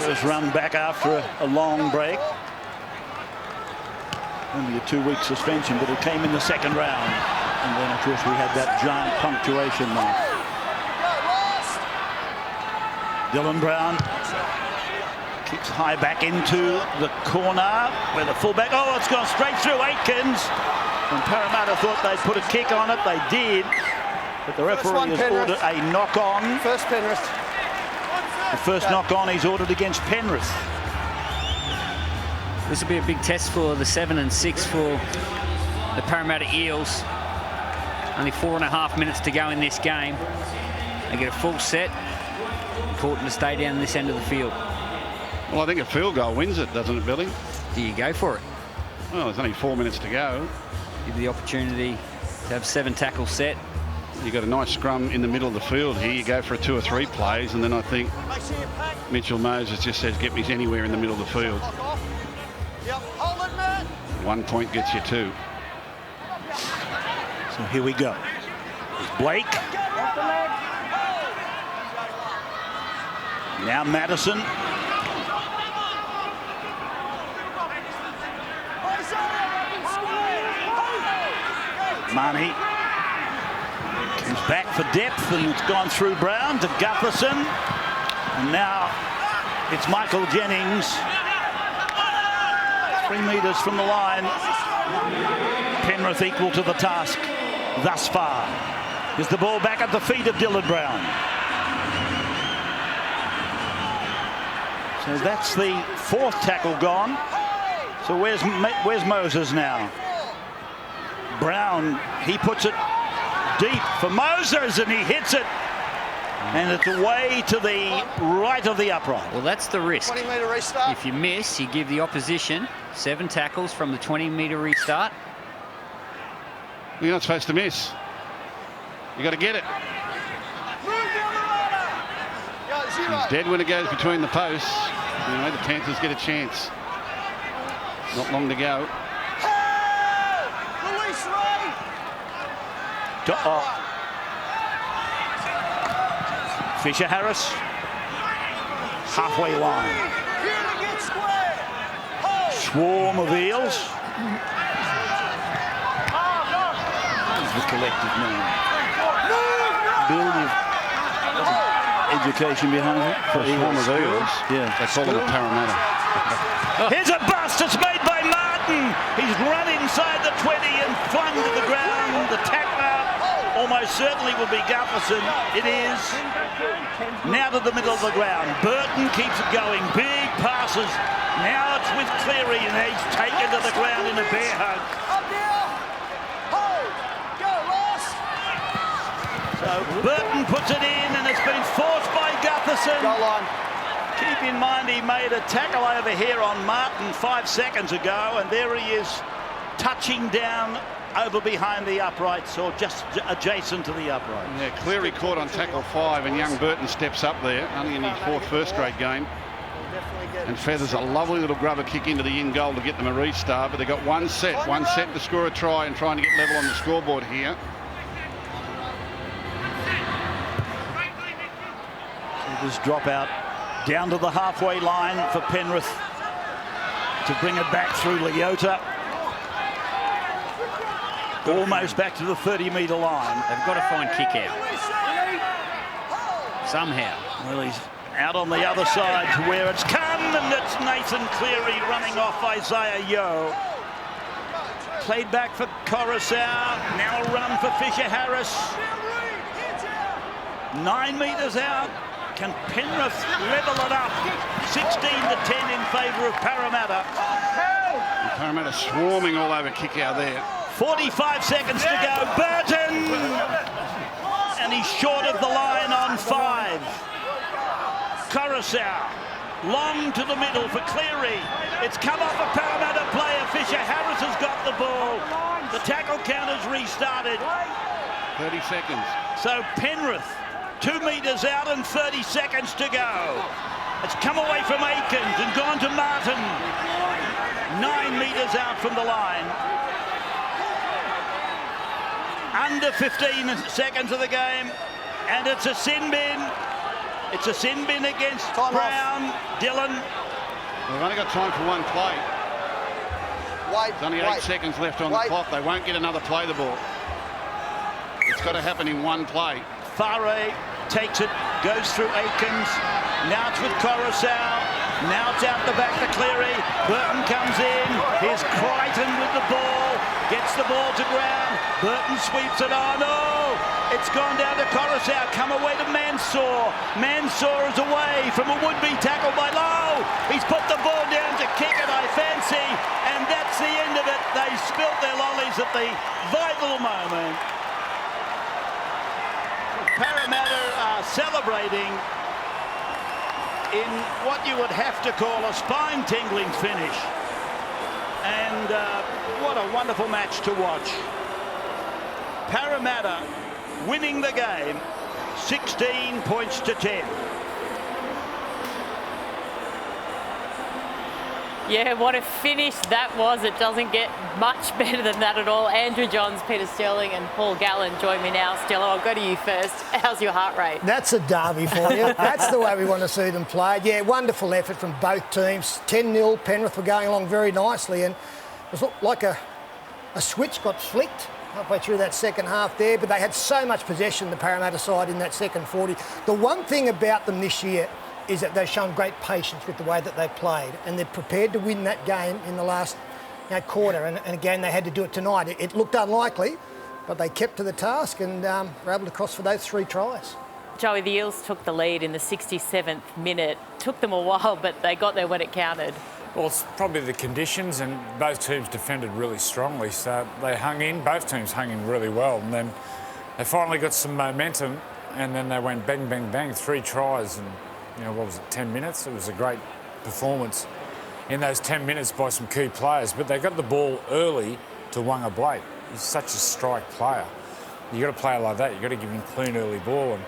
First run back after a long break. Only a 2-week suspension, but it came in the second round. And then, of course, we had that giant punctuation mark. Dylan Brown kicks high back into the corner where the fullback. Oh, it's gone straight through Aitkins. And Parramatta thought they'd put a kick on it. They did. But the referee has ordered a knock-on. First Penrith. The first knock-on he's ordered against Penrith. This will be a big test for the 7 and 6 for the Parramatta Eels. Only 4.5 minutes to go in this game. They get a full set. Important to stay down this end of the field. Well, I think a field goal wins it, doesn't it, Billy? Do you go for it? Well, there's only 4 minutes to go. Give the opportunity to have 7 tackles set. You've got a nice scrum in the middle of the field here. You go for 2 or 3 plays, and then I think Mitchell Moses just says, get me anywhere in the middle of the field. 1 point gets you 2. So here we go. There's Blake. Now Madison. Marnie comes back for depth, and it's gone through Brown to Gutherson. And now it's Michael Jennings. 3 metres from the line. Penrith equal to the task thus far. Is the ball back at the feet of Dylan Brown. So that's the 4th tackle gone. So where's Moses now? Brown, he puts it deep for Moses, and he hits it. And it's away to the right of the upright. Well, that's the risk. 20-metre restart. If you miss, you give the opposition 7 tackles from the 20-metre restart. You're not supposed to miss. You got to get it. He's dead when it goes between the posts. You know, the Panthers get a chance. Not long to go. Fisher Harris, halfway line. Swarm of Eels. This is the collective name. Bill, education behind it. For a swarm of Eels. Yeah. They call them a Parramatta. Here's a bust. It's made by Martin. He's run inside the 20 and flung to the ground. The tackler almost certainly will be Gutherson. It is. Now to the middle of the ground. Burton keeps it going. Big passes. Now it's with Cleary, and he's taken to the ground in a bear hug. So Burton puts it in, and it's been forced by Gutherson. Goal line. Keep in mind he made a tackle over here on Martin 5 seconds ago, and there he is touching down over behind the uprights, or just adjacent to the uprights. Yeah, Cleary caught on tackle 5, and young Burton steps up there, only in his 4th first-grade game. And feathers a lovely little grubber kick into the in goal to get them a restart, but they've got one set to score a try and trying to get level on the scoreboard here. So this drop out down to the halfway line for Penrith to bring it back through Leota. Almost back to the 30-metre line. They've got to find kick out. Somehow. Well, he's out on the other side to where it's come, and it's Nathan Cleary running off Isaiah Yeo. Played back for Coruscant. Now a run for Fisher Harris. 9 metres out. Can Penrith level it up? 16 to 10 in favour of Parramatta. And Parramatta swarming all over kick out there. 45 seconds to go. Burton! And he's short of the line on 5. Coruscant. Long to the middle for Cleary. It's come off a Parramatta player. Fisher Harris has got the ball. The tackle count has restarted. 30 seconds. So Penrith, 2 metres out and 30 seconds to go. It's come away from Aikens and gone to Martin. 9 metres out from the line. Under 15 seconds of the game, and it's a sin bin. It's a sin bin against Brown. Dylan. We've only got time for one play. There's only 8 seconds left on the clock. They won't get another play the ball. It's got to happen in one play. Farre takes it, goes through Aikens. Now it's with Coruscant. Now it's out the back to Cleary. Burton comes in. Here's Crichton with the ball. Gets the ball to ground. Burton sweeps it on. Oh, it's gone down to Coruscant. Come away to Mansour. Mansour is away from a would-be tackle by Lowe. He's put the ball down to kick it, I fancy. And that's the end of it. They spilt their lollies at the vital moment. Parramatta are celebrating in what you would have to call a spine-tingling finish. And what a wonderful match to watch. Parramatta winning the game 16 points to 10. Yeah, what a finish that was. It doesn't get much better than that at all. Andrew Johns, Peter Sterling and Paul Gallen join me now. Stella, I'll go to you first. How's your heart rate? That's a derby for you. That's the way we want to see them played. Yeah, wonderful effort from both teams. 10-0, Penrith were going along very nicely, and it was like a switch got flicked halfway through that second half there, but they had so much possession, the Parramatta side, in that second 40. The one thing about them this year is that they've shown great patience with the way that they've played, and they're prepared to win that game in the last quarter. And again, they had to do it tonight. It looked unlikely, but they kept to the task and were able to cross for those 3 tries. Joey, the Eels took the lead in the 67th minute. Took them a while, but they got there when it counted. Well, it's probably the conditions, and both teams defended really strongly, so they hung in. Both teams hung in really well, and then they finally got some momentum, and then they went bang, bang, bang, 3 tries, and what was it, 10 minutes? It was a great performance in those 10 minutes by some key players, but they got the ball early to Wanga Blake. He's such a strike player. You got a player like that, you got to give him clean early ball, and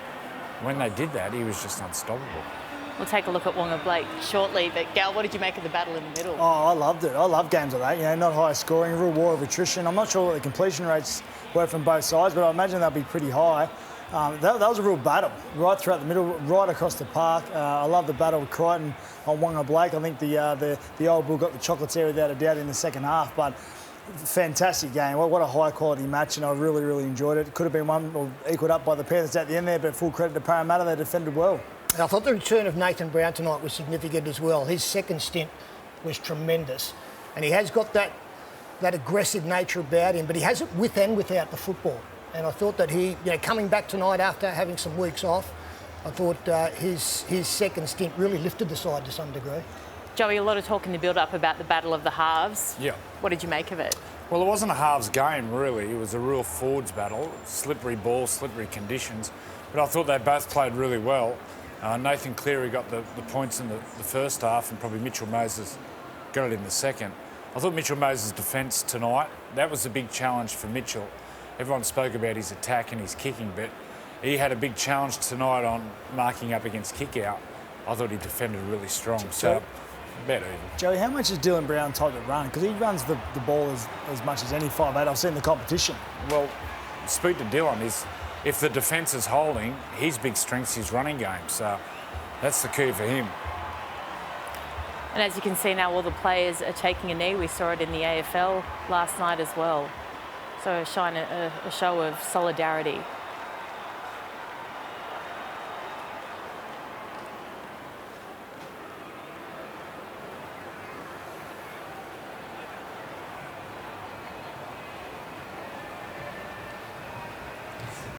when they did that, he was just unstoppable. We'll take a look at Wanga Blake shortly, but Gal, what did you make of the battle in the middle? Oh, I loved it. I love games like that. Not high scoring, a real war of attrition. I'm not sure what the completion rates were from both sides, but I imagine they'll be pretty high. That was a real battle, right throughout the middle, right across the park. I love the battle with Crichton on Wanga Blake. I think the old bull got the chocolates there without a doubt in the second half, but fantastic game. What a high-quality match, and I really, really enjoyed it. Could have been one or equalled up by the Panthers at the end there, but full credit to Parramatta. They defended well. I thought the return of Nathan Brown tonight was significant as well. His second stint was tremendous, and he has got that aggressive nature about him, but he has it with and without the football. And I thought that he, coming back tonight after having some weeks off, I thought his second stint really lifted the side to some degree. Joey, a lot of talk in the build-up about the battle of the halves. Yeah. What did you make of it? Well, it wasn't a halves game, really. It was a real forwards battle. Slippery ball, slippery conditions. But I thought they both played really well. Nathan Cleary got the points in the first half, and probably Mitchell Moses got it in the second. I thought Mitchell Moses' defence tonight, that was a big challenge for Mitchell. Everyone spoke about his attack and his kicking, but he had a big challenge tonight on marking up against kick-out. I thought he defended really strong, so better even. Joey, how much is Dylan Brown type to run? Because he runs the ball as much as any 5'8" I've seen in the competition. Well, speak to Dylan, if the defence is holding, his big strength's his running game, so that's the key for him. And as you can see now, all the players are taking a knee. We saw it in the AFL last night as well. So a show of solidarity.